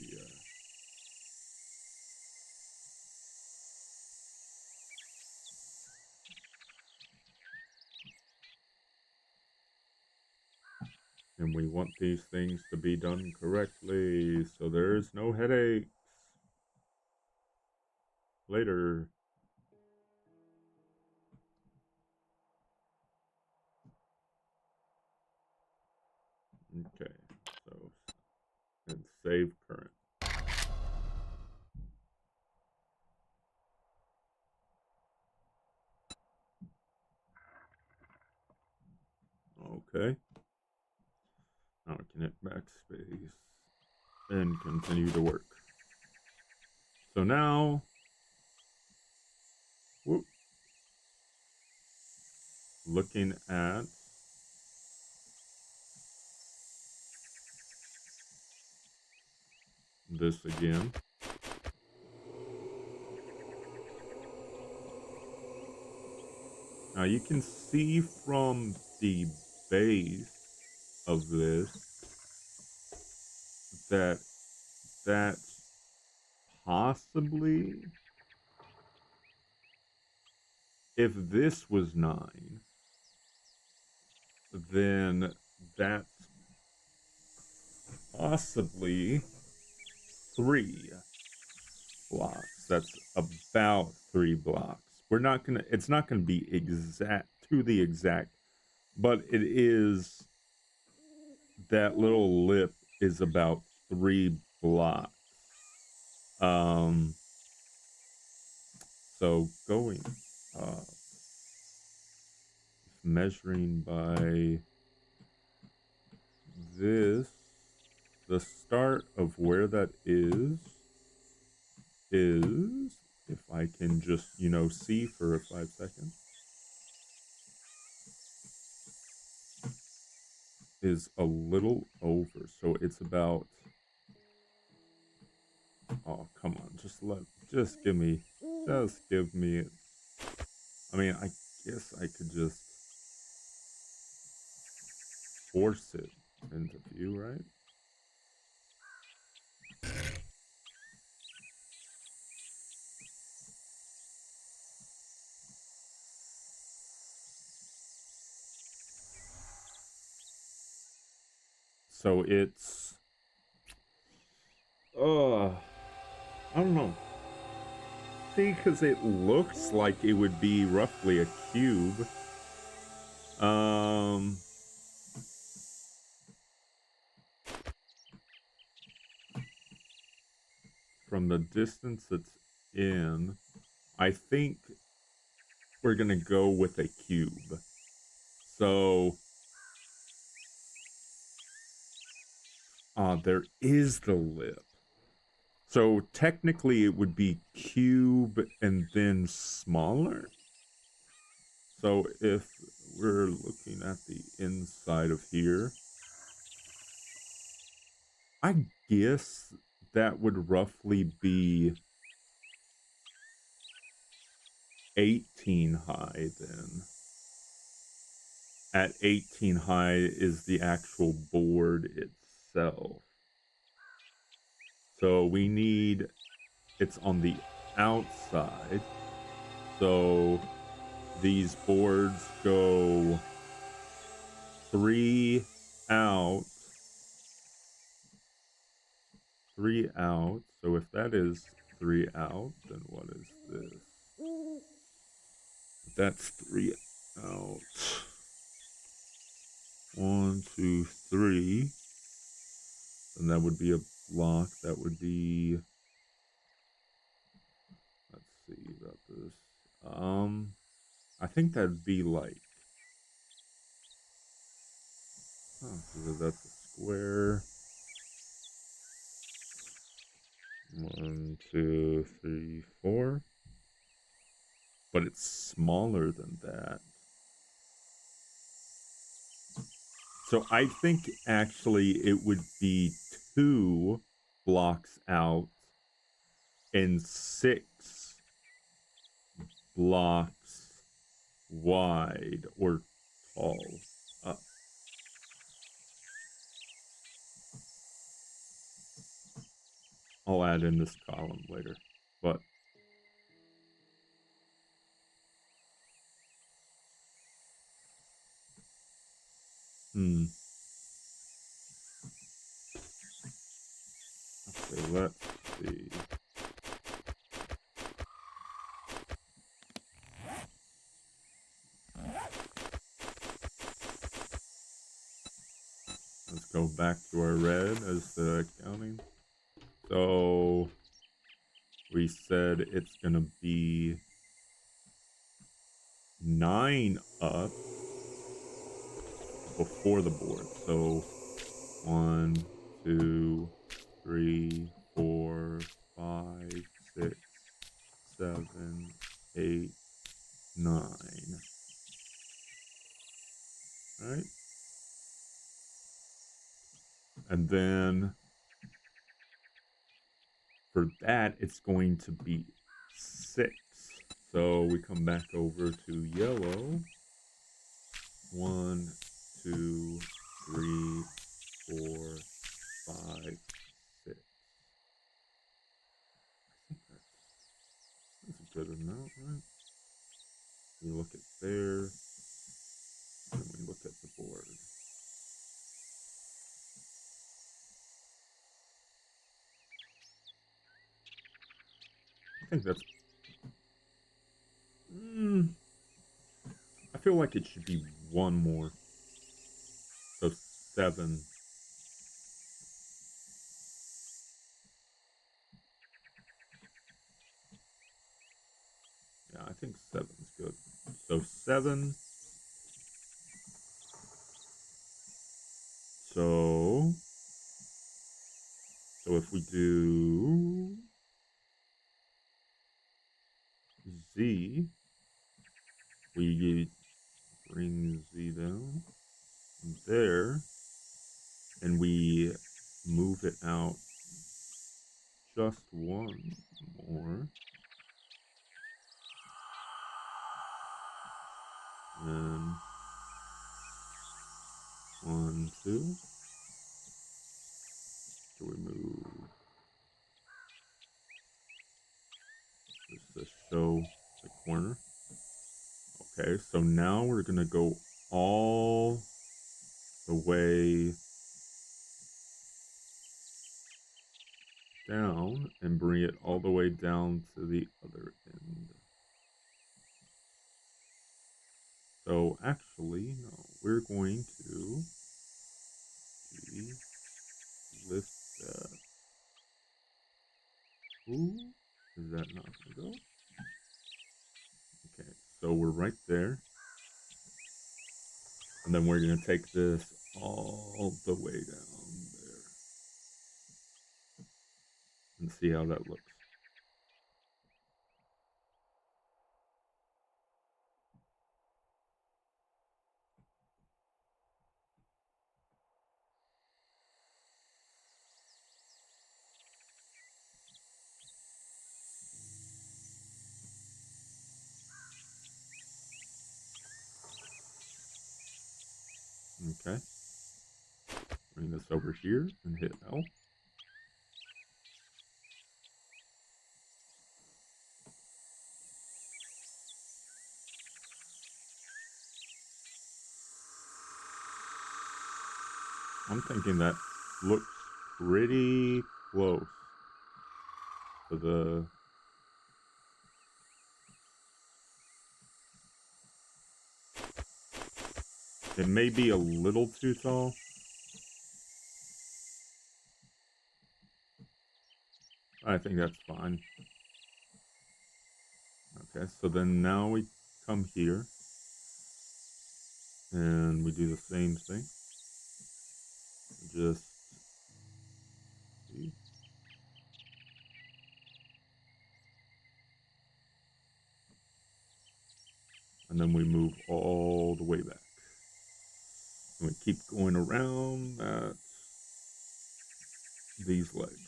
And we want these things to be done correctly so there's no headaches later. Okay, so and save current. Okay. Now we can hit backspace and continue to work. So now, whoop, looking at this again. Now you can see from the base of this that possibly, if this was 9, then that's possibly 3 blocks. That's about 3 blocks. We're not gonna, it's not gonna be exact to the exact, but it is, that little lip is about 3 blocks. So going up, measuring by this, the start of where that is, if I can just, you know, see for 5 seconds, is a little over. So it's about, oh, come on, just give me, I mean, I guess I could just force it into view, right? So it's, I don't know. See, because it looks like it would be roughly a cube. From the distance it's in, I think we're gonna go with a cube. So, there is the lip. So technically it would be cube and then smaller. So if we're looking at the inside of here, I guess that would roughly be 18 high then. At 18 high is the actual board itself. So we need, it's on the outside. So these boards go 3 out, 3 out. So if that is 3 out, then what is this? That's 3 out. 1, 2, 3. And that would be a block. That would be, let's see about this. I think that'd be like, so that's a square. 1, 2, 3, 4. But it's smaller than that. So I think actually it would be 2 blocks out and 6 blocks wide or tall. I'll add in this column later, but okay, let's see. Let's go back to our red as the counting. So we said it's gonna be 9 up, before the board. So 1, 2, 3, 4, 5, 6, 7, 8, 9. Right? And then for that, it's going to be 6. So we come back over to yellow. 1, 2, 3, 4, 5, 6. I think that's a good amount, right? We look at there, and we look at the board. I think that's... I feel like it should be one more. So 7. Yeah, I think 7's good. So 7. So if we do Z, we bring Z down there, and we move it out just one more. And 1, 2. So we move just to show the corner. Okay, so now we're gonna go all the way down and bring it all the way down to the other end. So actually, no, we're going to lift that. Ooh, is that not gonna go? Okay, so we're right there. And then we're gonna take this all the way down there. And see how that looks. Okay. Bring this over here and hit L. I'm thinking that looks pretty close to the... It may be a little too tall. I think that's fine. Okay, so then now we come here and we do the same thing. Just see. And then we move all the way back. And we keep going around these legs.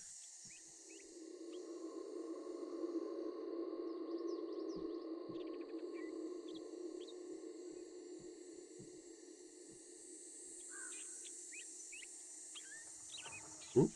Whoop.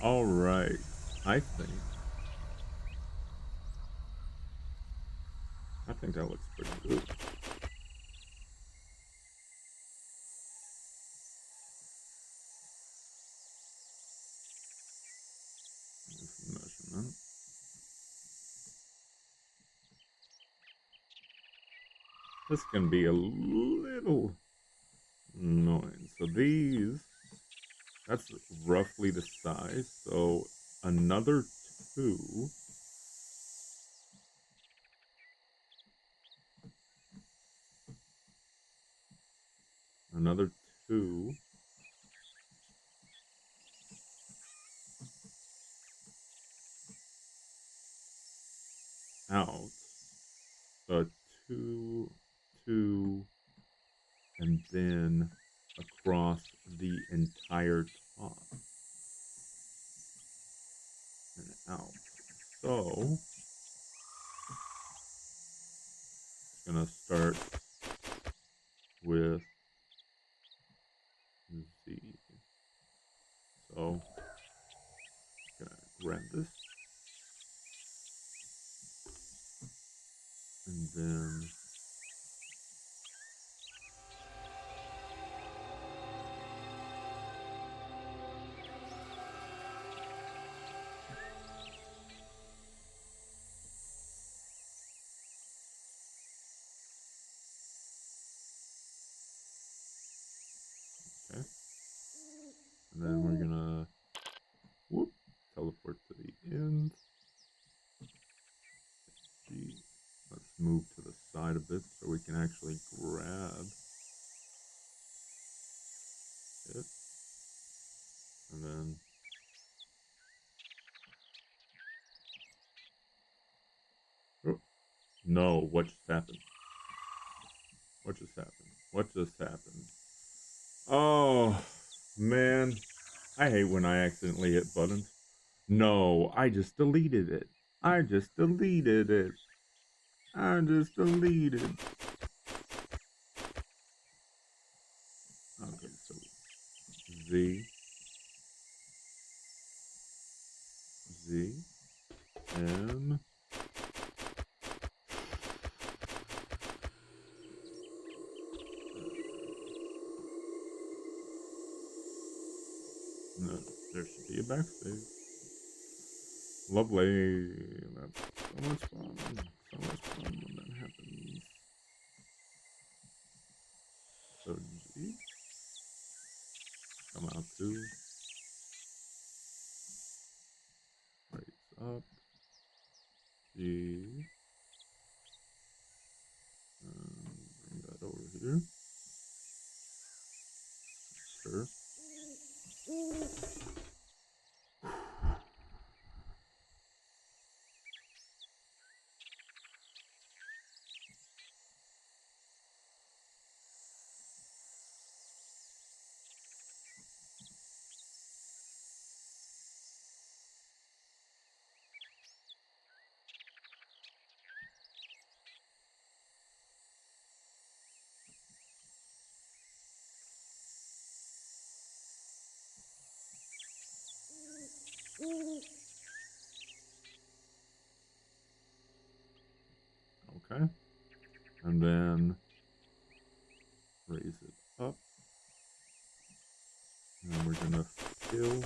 All right. I think that looks pretty good. Measurement. This can be a little annoying. So that's roughly the size. So another 2. Another 2 out. So 2, 2, and then across the entire top and out. So it's gonna start with Z. So I'm gonna grab this and then okay. And then we're gonna teleport to the end. G. Let's move to the side a bit so we can actually grab it. And then oh, no, what just happened? What just happened? What just happened? Oh man. I hate when I accidentally hit buttons. No, I just deleted it. I just deleted it. I just deleted. Okay, so Z, Z, M. No, there should be a backspace. Lovely. That's so much fun. So much fun when that happens. So G. Come out 2. Raise up. G. Bring that over here. Sure. Okay. And then raise it up. And we're gonna fill.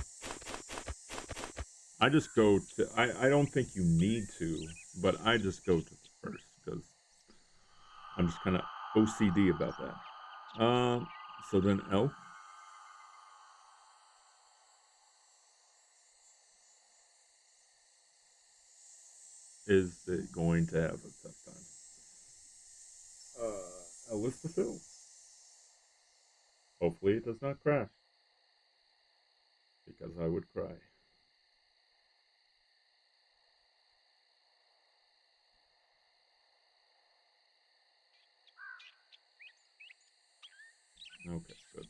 I just go to, I don't think you need to, but I just go to the first because I'm just kind of OCD about that. So then L. Is it going to have a tough time? L is the fill. Hopefully it does not crash because I would cry. Okay, good.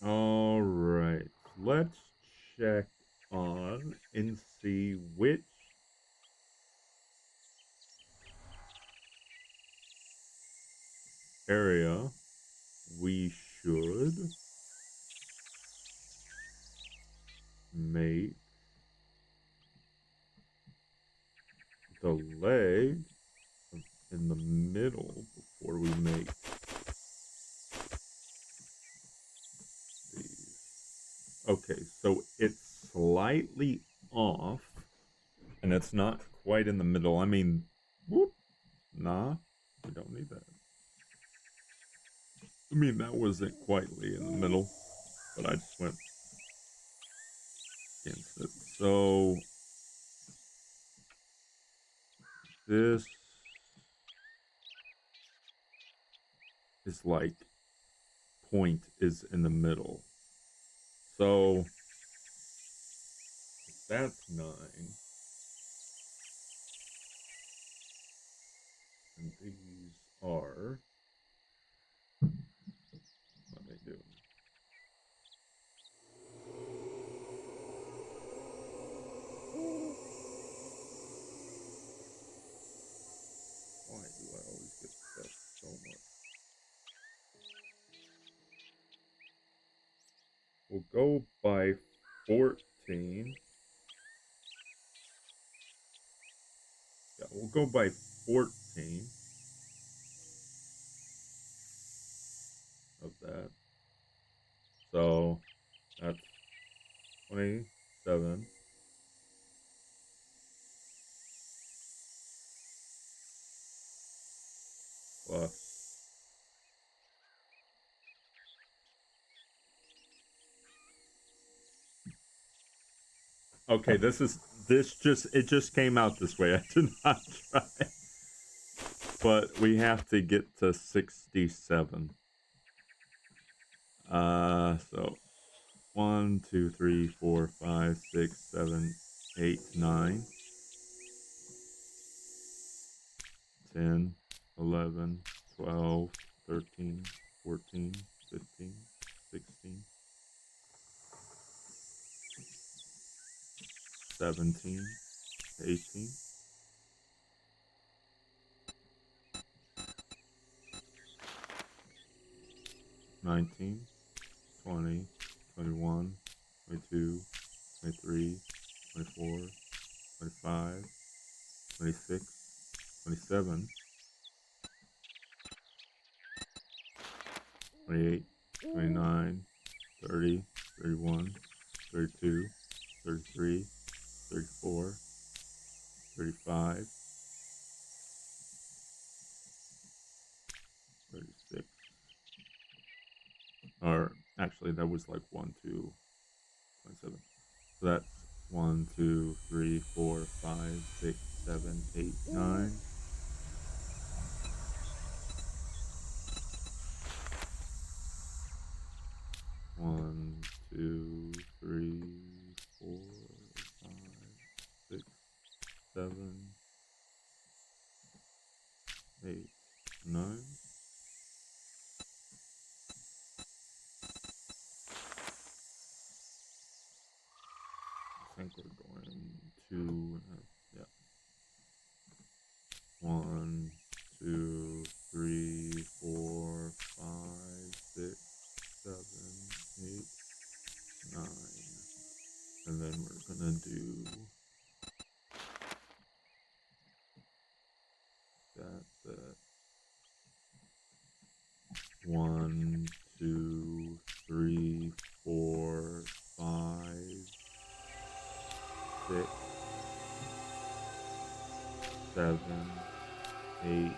All right, let's check on and see which area, we should make the leg in the middle before we make these. Okay, so it's slightly off, and it's not quite in the middle. I mean, whoop, nah, we don't need that. I mean, that wasn't quietly in the middle, but I just went against it. So this is like point is in the middle. So that's 9. And these are, what they do. Why do I always get stuff so much? We'll go by 14. Yeah, we'll go by 14 of that. So that's 27 plus. Okay, it just came out this way. I did not try. But we have to get to 67. So 1, 2, 3, 4, 5, 6, 7, 8, 9, 10, 11, 12, 13, 14, 15, 16, 17, 18, 19, 20, 21, 22, 23, 24, 25, 26, 27, 28, 29, 30, 31, 32, 33, 34, 35, 36. Or actually, that was like 1, 2, 27. So that's 1, 2, 3, 4, 5, 6, 7, 8, 9. 1, 2, 3, 4, 5, 6, 7, 8, 9. I think we're going to, yeah. 1, 2, 3, 4, 5, 6, 7, 8, 9. And then we're gonna do that. 1, 2, 3, 4, 5, 6, 7, 8,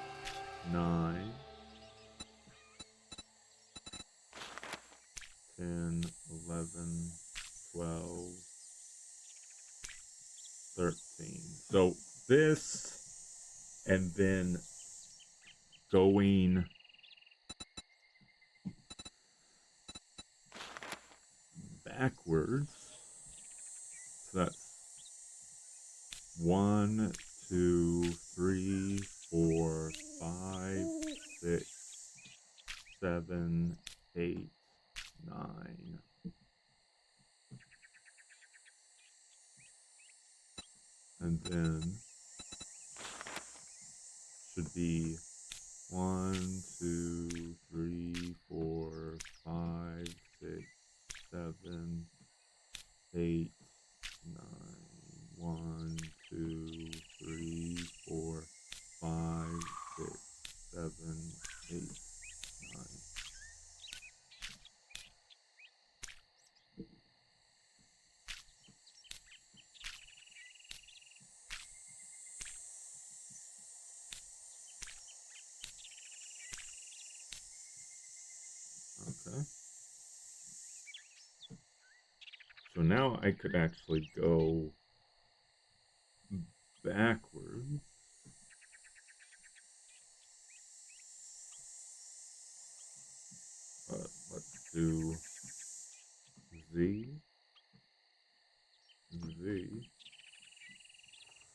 9, 10, 11, 12, 13. So this, and then going backwards. So that's 1, 2, 3, 4, 5, 6, 7, 8, 9. And then should be 1, 2, 3, 4, 5, 6, 7, 8, 9. 1, 2, 3, 4, 5, 6, 7, 8, 9. Okay. So now I could actually go backwards. But let's do Z, Z,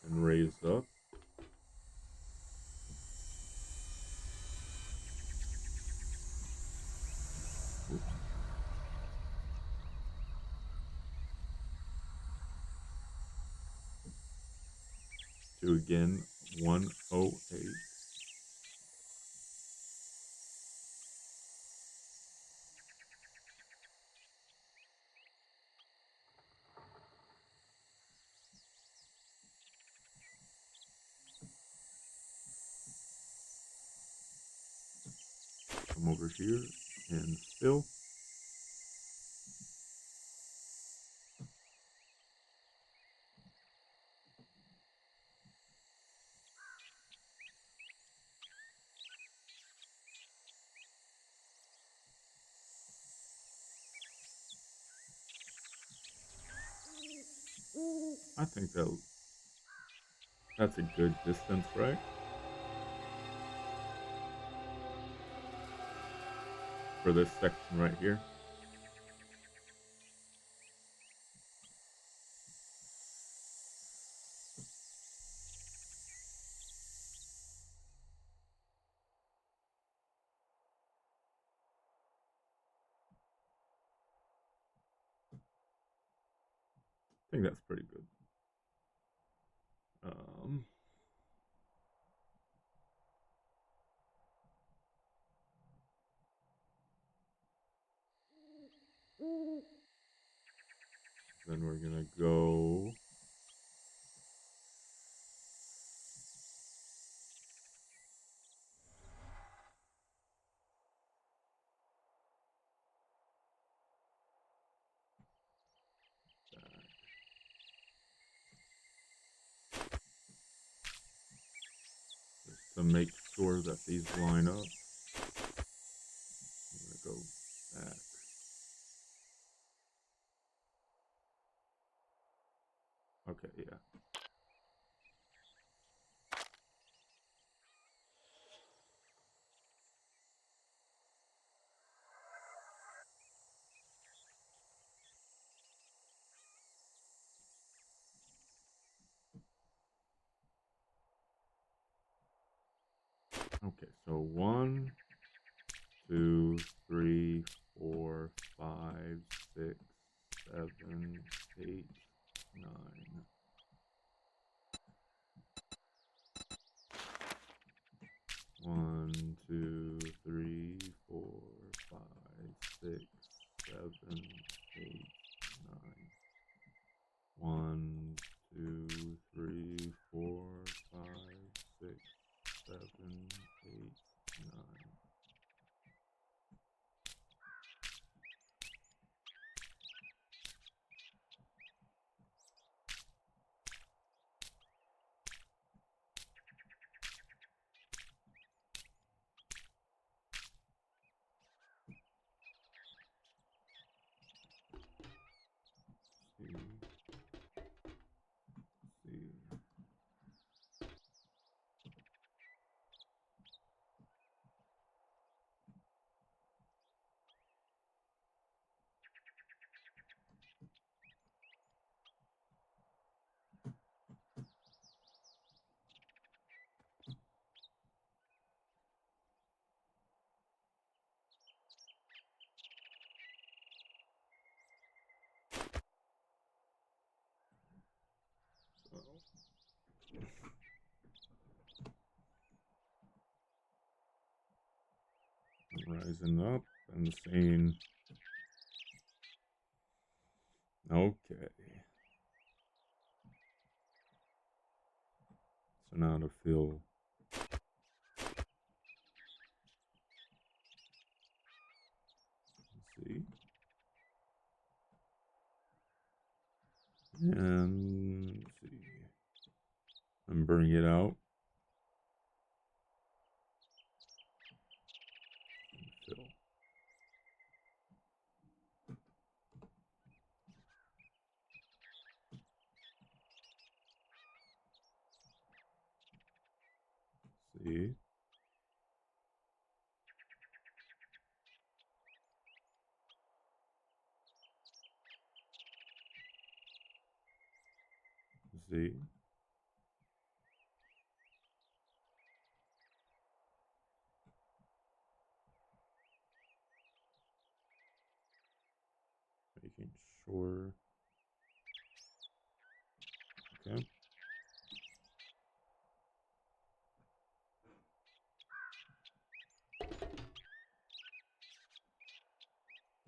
and raise up. Oops. Do again, 108. Come over here and fill. I think that's a good distance, right? For this section right here. I think that's pretty good. Then we're gonna go back. Just to make sure that these line up. I'm gonna go back. Okay, yeah. Okay, so 1, 2, 3, 4, 5, 6, 7, 8, 9. 1, 2, 3, 4, 5, 6, 7, 8, 9. 1, 2, 3, 4, 5, 6, 7, 8, 9. Rising up and the scene. Okay. So now to fill. Let's see. And let's see. And bring it out. And fill. See. See. Making sure. Okay.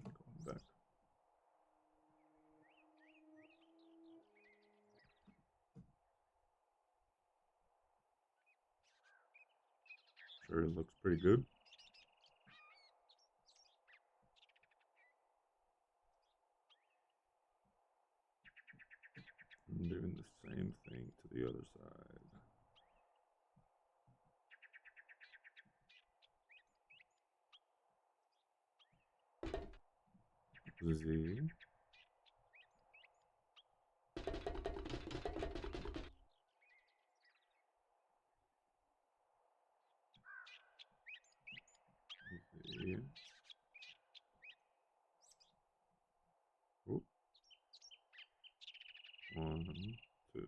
Going back. Sure, it looks pretty good. I'm doing the same thing to the other side. Z. Z. Oop. 1, 2.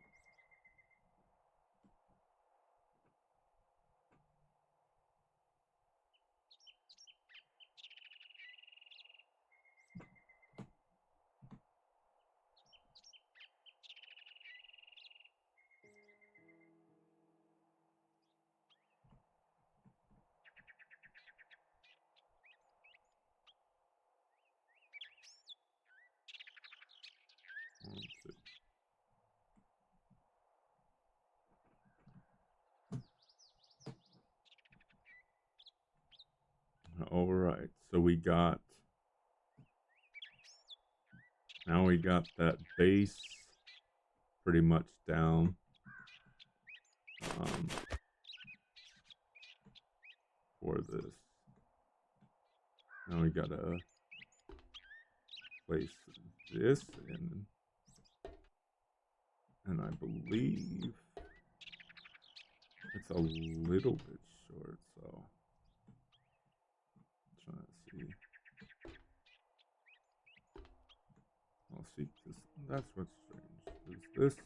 One, two. All right, so we got. Now we got that base pretty much down. For this. Now we gotta place this in. And I believe it's a little bit short, so I'm trying to see. I'll see, because that's what's strange. Is this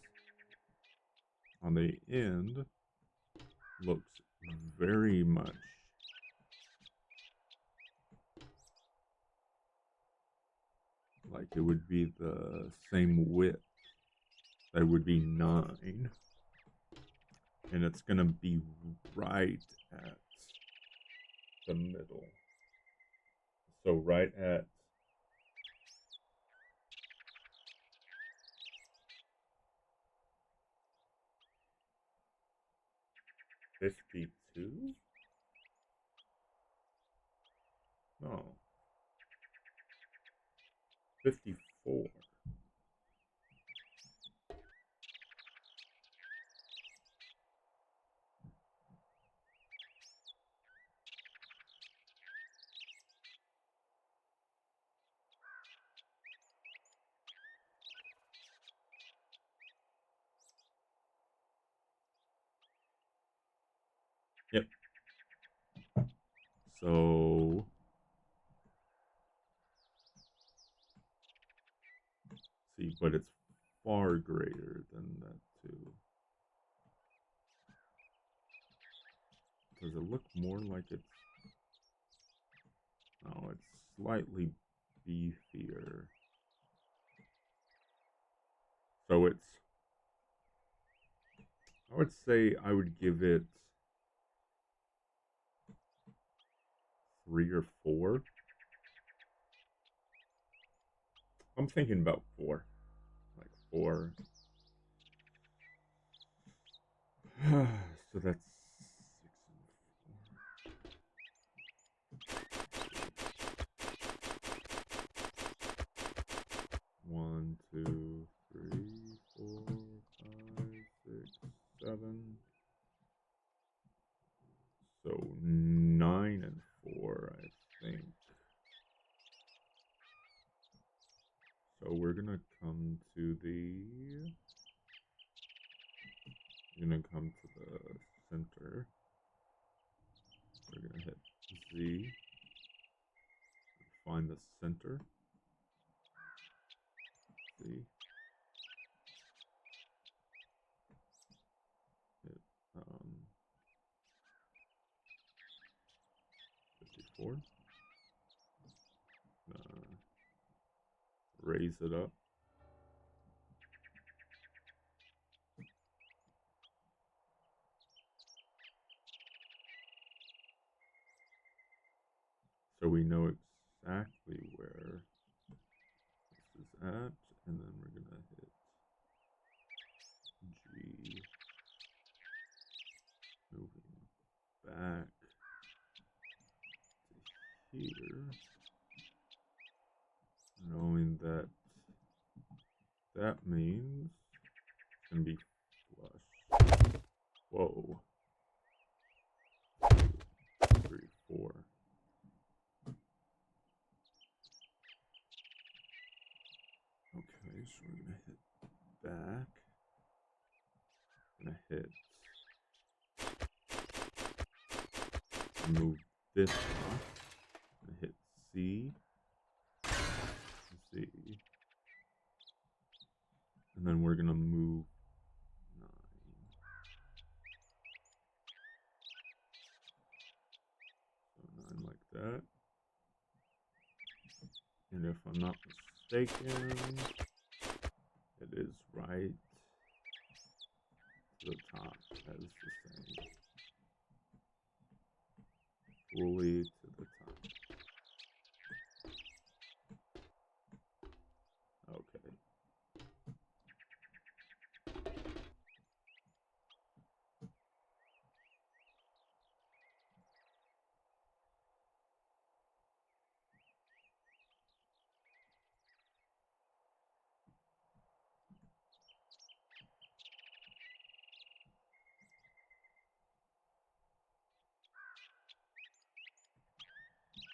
on the end looks very much like it would be the same width. That would be 9. And it's gonna be right at the middle. So right at 52? No. 54. Yep. So see, but it's far greater than that too. Does it look more like it's? No, it's slightly beefier. So it's. I would say I would give it 3 or 4. I'm thinking about 4. Like 4. So that's 1, 2, 3, 4, 5, 6, 7. So 9 and 4, I think. So we're gonna come to the center. We're gonna hit Z. Find the center. Z. Hit 54. Raise it up. So we know exactly where this is at, and then we're gonna hit G, moving back to here, knowing that that means it's gonna be flush. Whoa. 2, 3, 4. Okay, so we're gonna hit back. Gonna hit move this off. Gonna hit C, Z, and then we're gonna move 9. So 9 like that. And if I'm not mistaken, it is right to the top as the same. Fully to the top. Okay.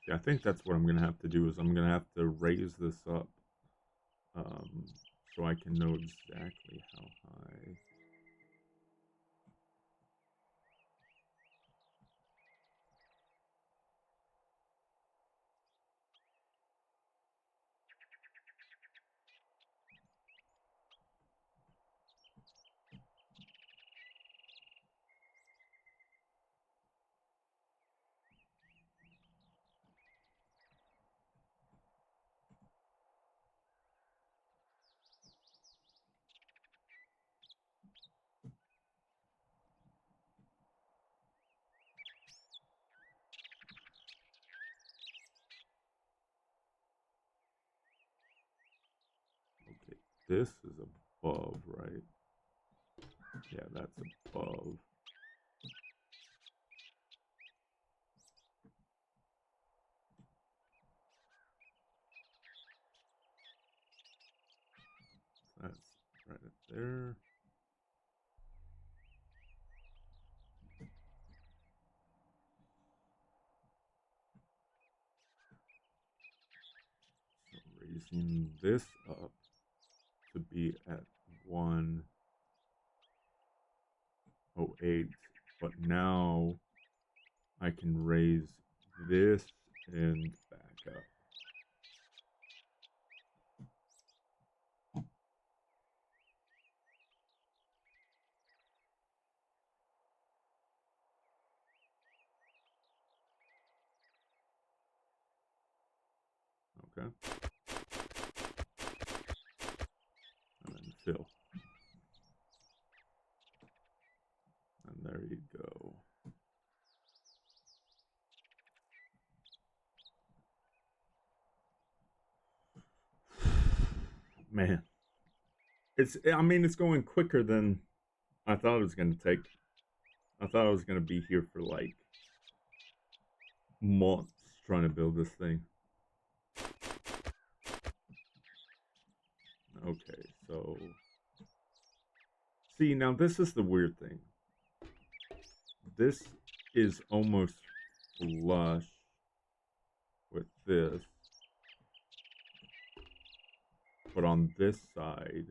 Yeah, I think that's what I'm gonna have to do is I'm gonna have to raise this up so I can know exactly how high. Okay, this is above, right? Yeah, that's above. That's right up there. So raising this up to be at 108, but now I can raise this and back up. Okay. And then fill. And there you go. Man, I mean, it's going quicker than I thought it was going to take. I thought I was going to be here for like months trying to build this thing. Okay, so see, now this is the weird thing. This is almost flush with this, but on this side,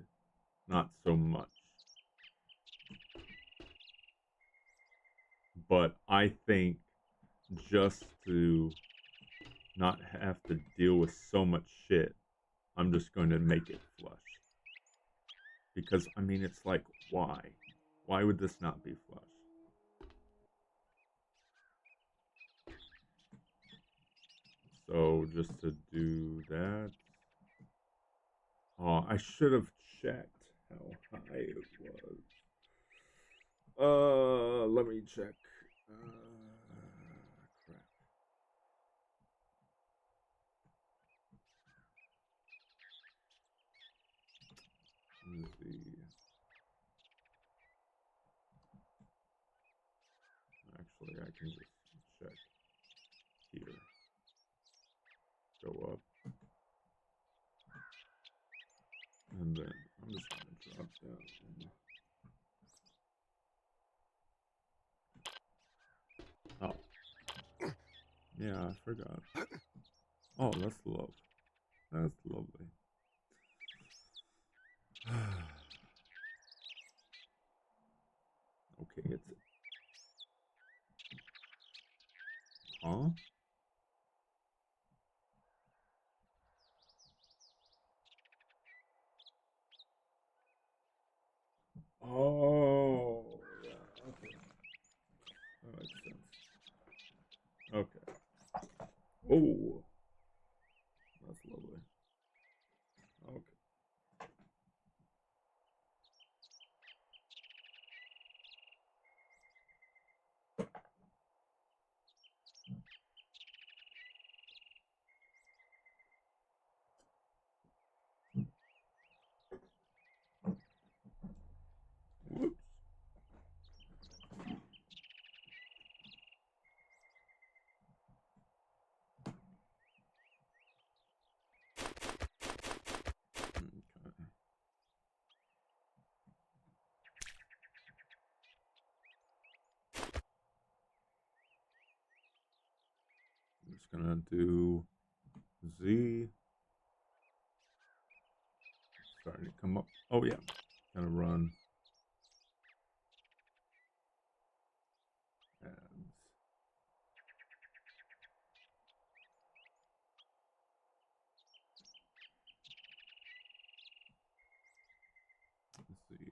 not so much. But I think just to not have to deal with so much shit, I'm just going to make it flush. Because, I mean, it's like, why? Why would this not be flush? So, just to do that. Oh, I should have checked how high it was. Let me check. Crap. Let's see. Actually, I can just check here. Go up. And then I'm just going to drop down. Oh. Yeah, I forgot. Oh, that's love. That's lovely. Okay, it's... Huh? Oh, yeah, okay. That makes sense. Okay. Oh, that's lovely. Okay. Whoops. Okay. I'm just gonna do Z. Starting to come up. Oh yeah. Gonna run ads. Let's see.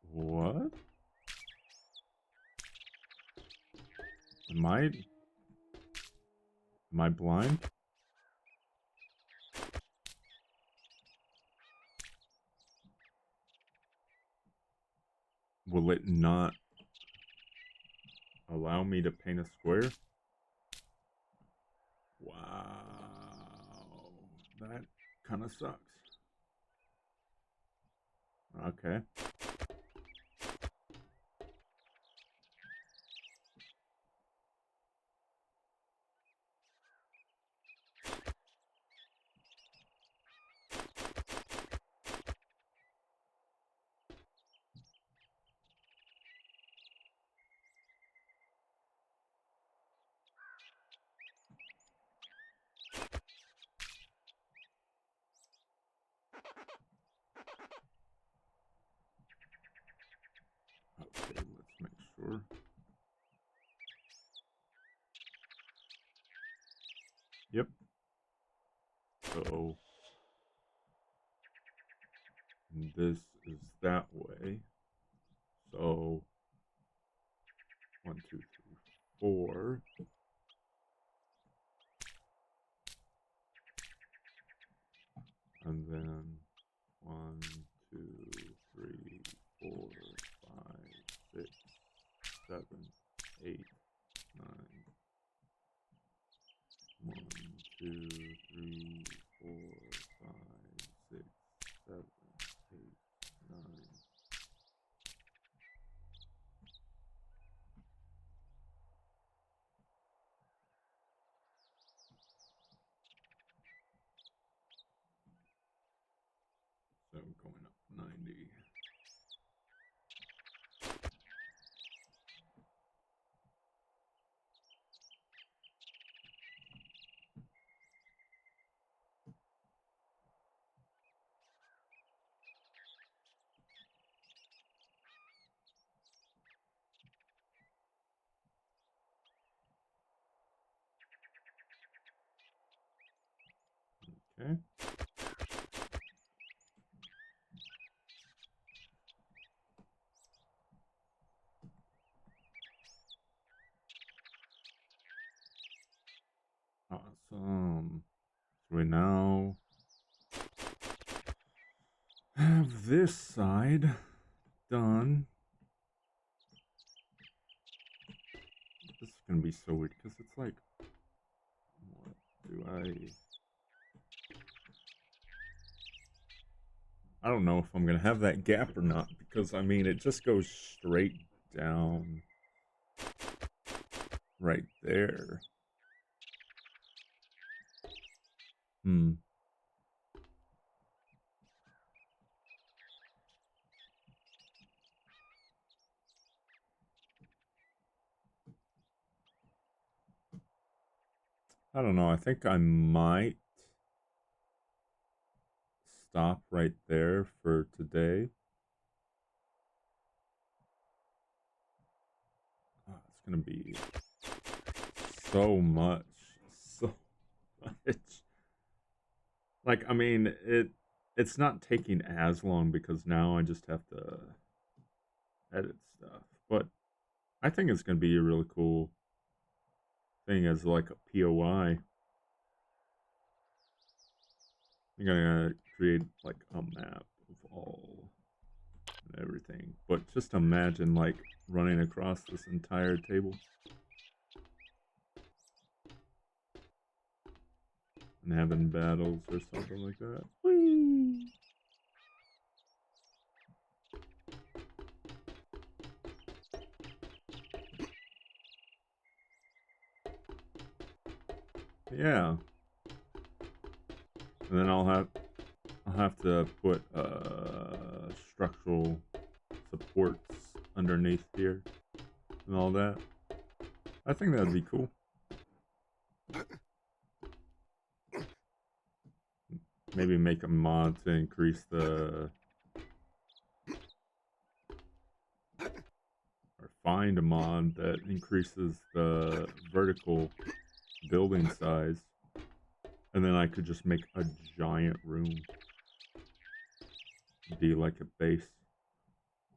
What? Am I blind? Will it not allow me to paint a square? Wow. That kind of sucks. Okay. Okay, let's make sure. Yep. So this is that way. So 1, 2, 3, 4. And then 1, 2, 3, 4, 5, 6, 7, 8, 9. 1, 2, 3, 4, 5, 6, 7, 8, 9. So going up 90. Okay. Awesome. So we now have this side done. This is gonna be so weird because it's like, what do I don't know if I'm gonna have that gap or not, because I mean it just goes straight down right there. I don't know. I think I might stop right there for today. Oh, it's gonna be so much. So much. Like, I mean, it's not taking as long because now I just have to edit stuff. But I think it's gonna be a really cool thing as like a POI. I'm gonna create like a map of all and everything. But just imagine like running across this entire table and having battles or something like that. Whee! Yeah. And then I'll have to put structural supports underneath here and all that. I think that'd be cool. Maybe make a mod to increase the, or find a mod that increases the vertical building size, and then I could just make a giant room. Be like a base.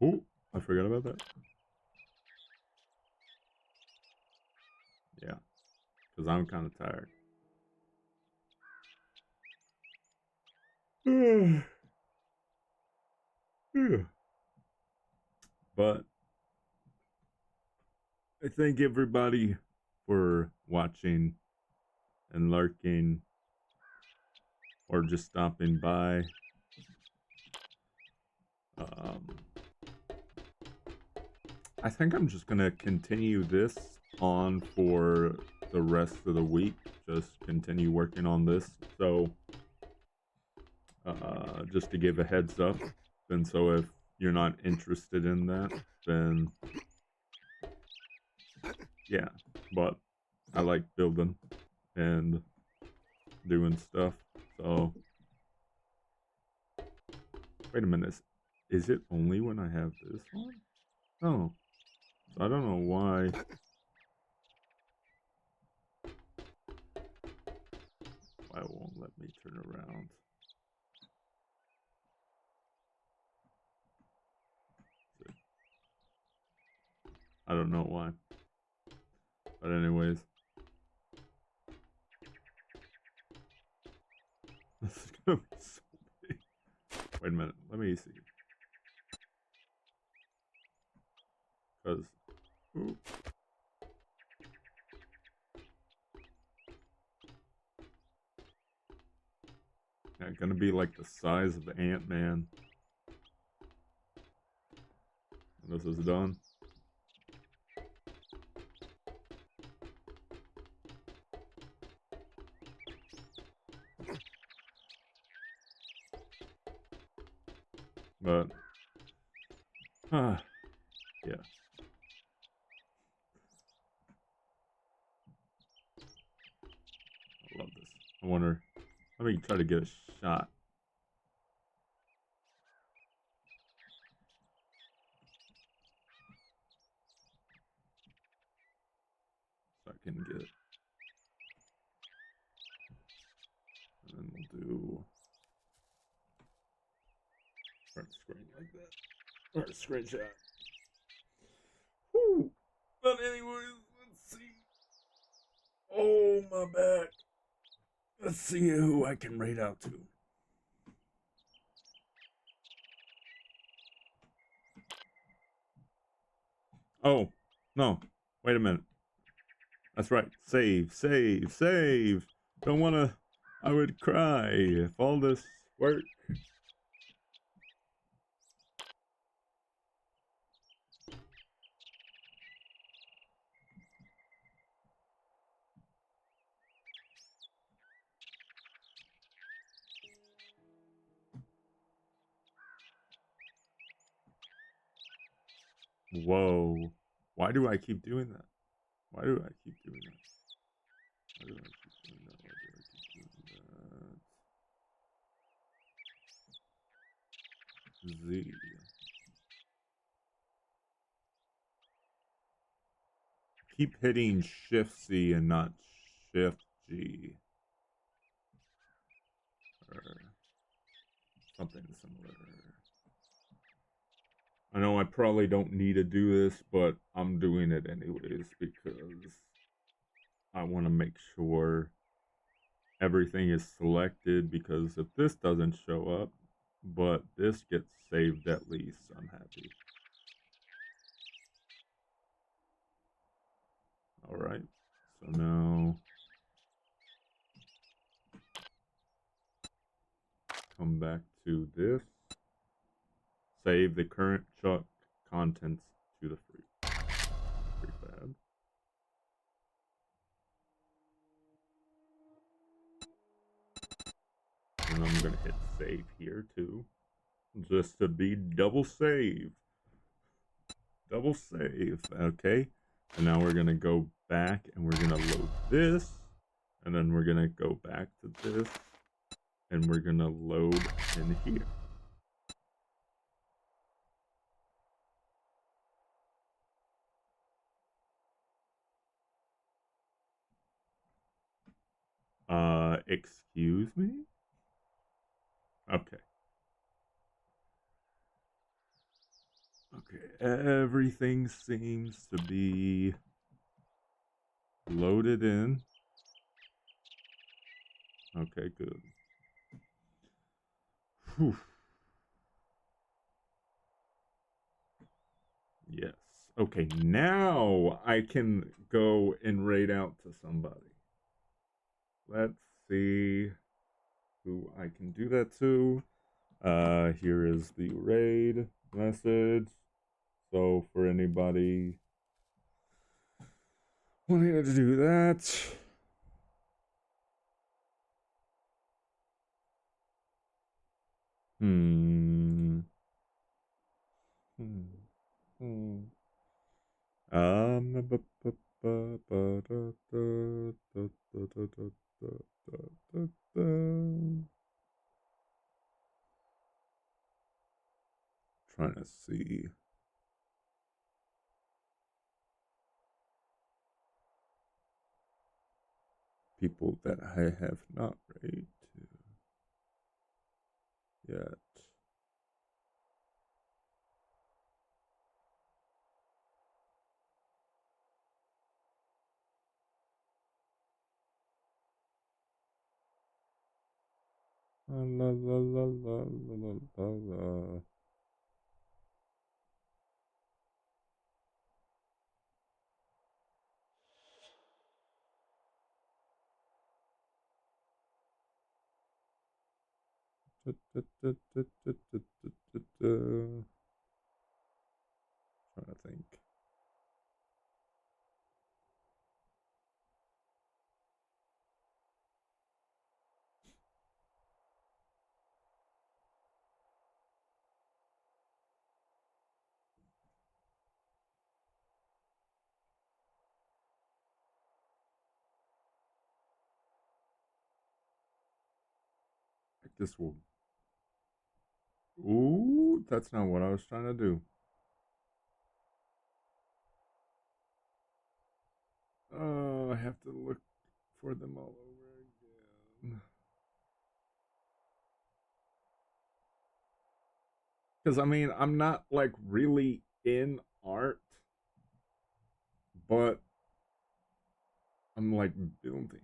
Oh, I forgot about that. Yeah, because I'm kind of tired. But I thank everybody for watching and lurking or just stopping by. I think I'm just gonna continue this on for the rest of the week. Just continue working on this. So just to give a heads up, and so if you're not interested in that, then yeah. But I like building and doing stuff. So wait a minute. Is it only when I have this on? Oh. So I don't know why. Why it won't let me turn around. I don't know why. But anyways. This is gonna be so Wait a minute. Let me see. Because... Yeah, gonna be like the size of Ant-Man. This is done. But, yeah. I love this. I wonder, let me try to get a shot. So I can get, and then we'll do front screen like that. Or a screenshot. Whew. But anyways, let's see. Oh, my back. Let's see who I can raid out to. Oh, no. Wait a minute. That's right. Save, save, save. Don't want to... I would cry if all this worked. Whoa. Why do I keep doing that? Why do I keep doing that? Why do I keep doing that? Why do I keep doing that? Z. Keep hitting Shift C and not Shift G. Or something similar. I know I probably don't need to do this, but I'm doing it anyways because I want to make sure everything is selected, because if this doesn't show up, but this gets saved at least, I'm happy. Alright, so now come back to this. Save the current chuck contents to the prefab. And I'm gonna hit save here too, just to be double save. Double save, okay? And now we're gonna go back and we're gonna load this, and then we're gonna go back to this, and we're gonna load in here. Excuse me? Okay. Okay, everything seems to be loaded in. Okay, good. Whew. Yes. Okay, now I can go and raid out to somebody. Let's see who I can do that to. Here is the raid message. So for anybody wanting to do that, trying to see. People that I have not raided yet. La la la la la la la la. Trying to think. This will. Ooh, that's not what I was trying to do. Oh, I have to look for them all over again. Because I mean, I'm not like really in art, but I'm like building.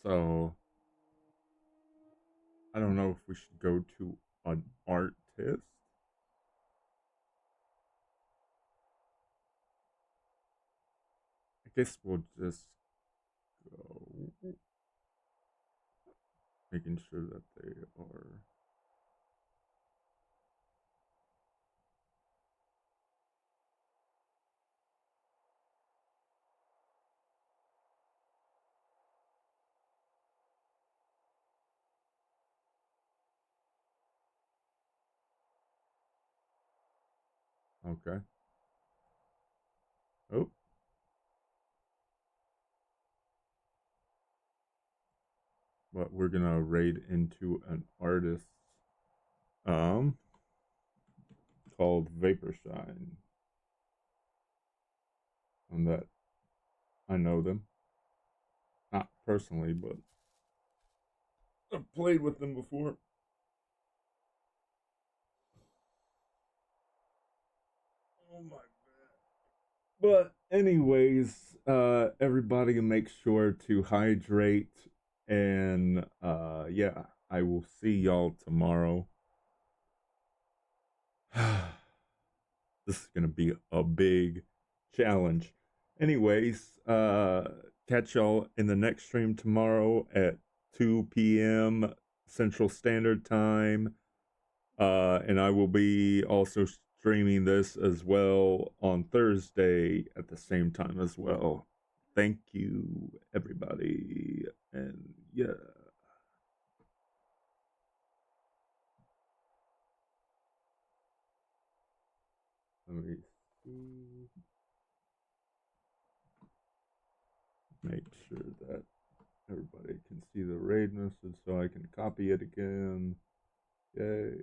So I don't know if we should go to an artist. I guess we'll just go making sure that they are. Okay. Oh, but we're gonna raid into an artist um called Vaporshine. And that I know them. Not personally, but I've played with them before. Oh my god. But anyways, everybody make sure to hydrate and yeah, I will see y'all tomorrow. This is gonna be a big challenge. Anyways, catch y'all in the next stream tomorrow at 2 p.m. Central Standard Time. And I will be also streaming this as well on Thursday at the same time as well. Thank you, everybody. And yeah. Let me see. Make sure that everybody can see the raid message so I can copy it again. Yay.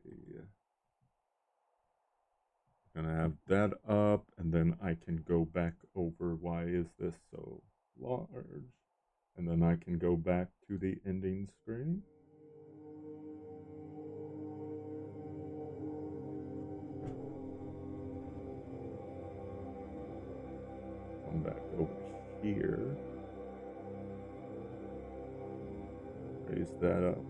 Gonna have that up, and then I can go back over why is this so large, and then I can go back to the ending screen. Come back over here. Raise that up.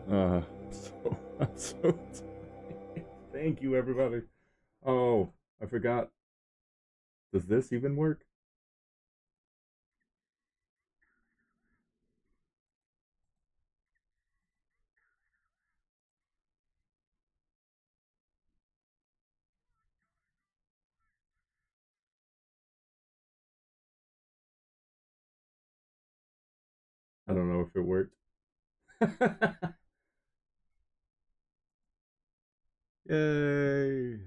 I'm so tired. Thank you, everybody. Oh, I forgot. Does this even work? I don't know if it worked. Yay.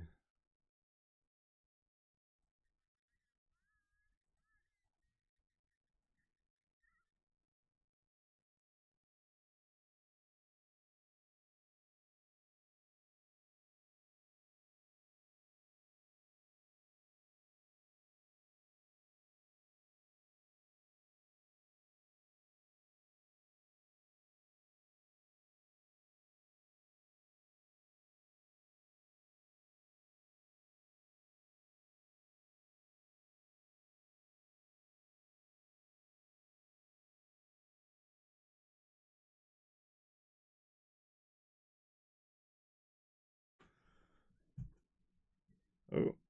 Oh.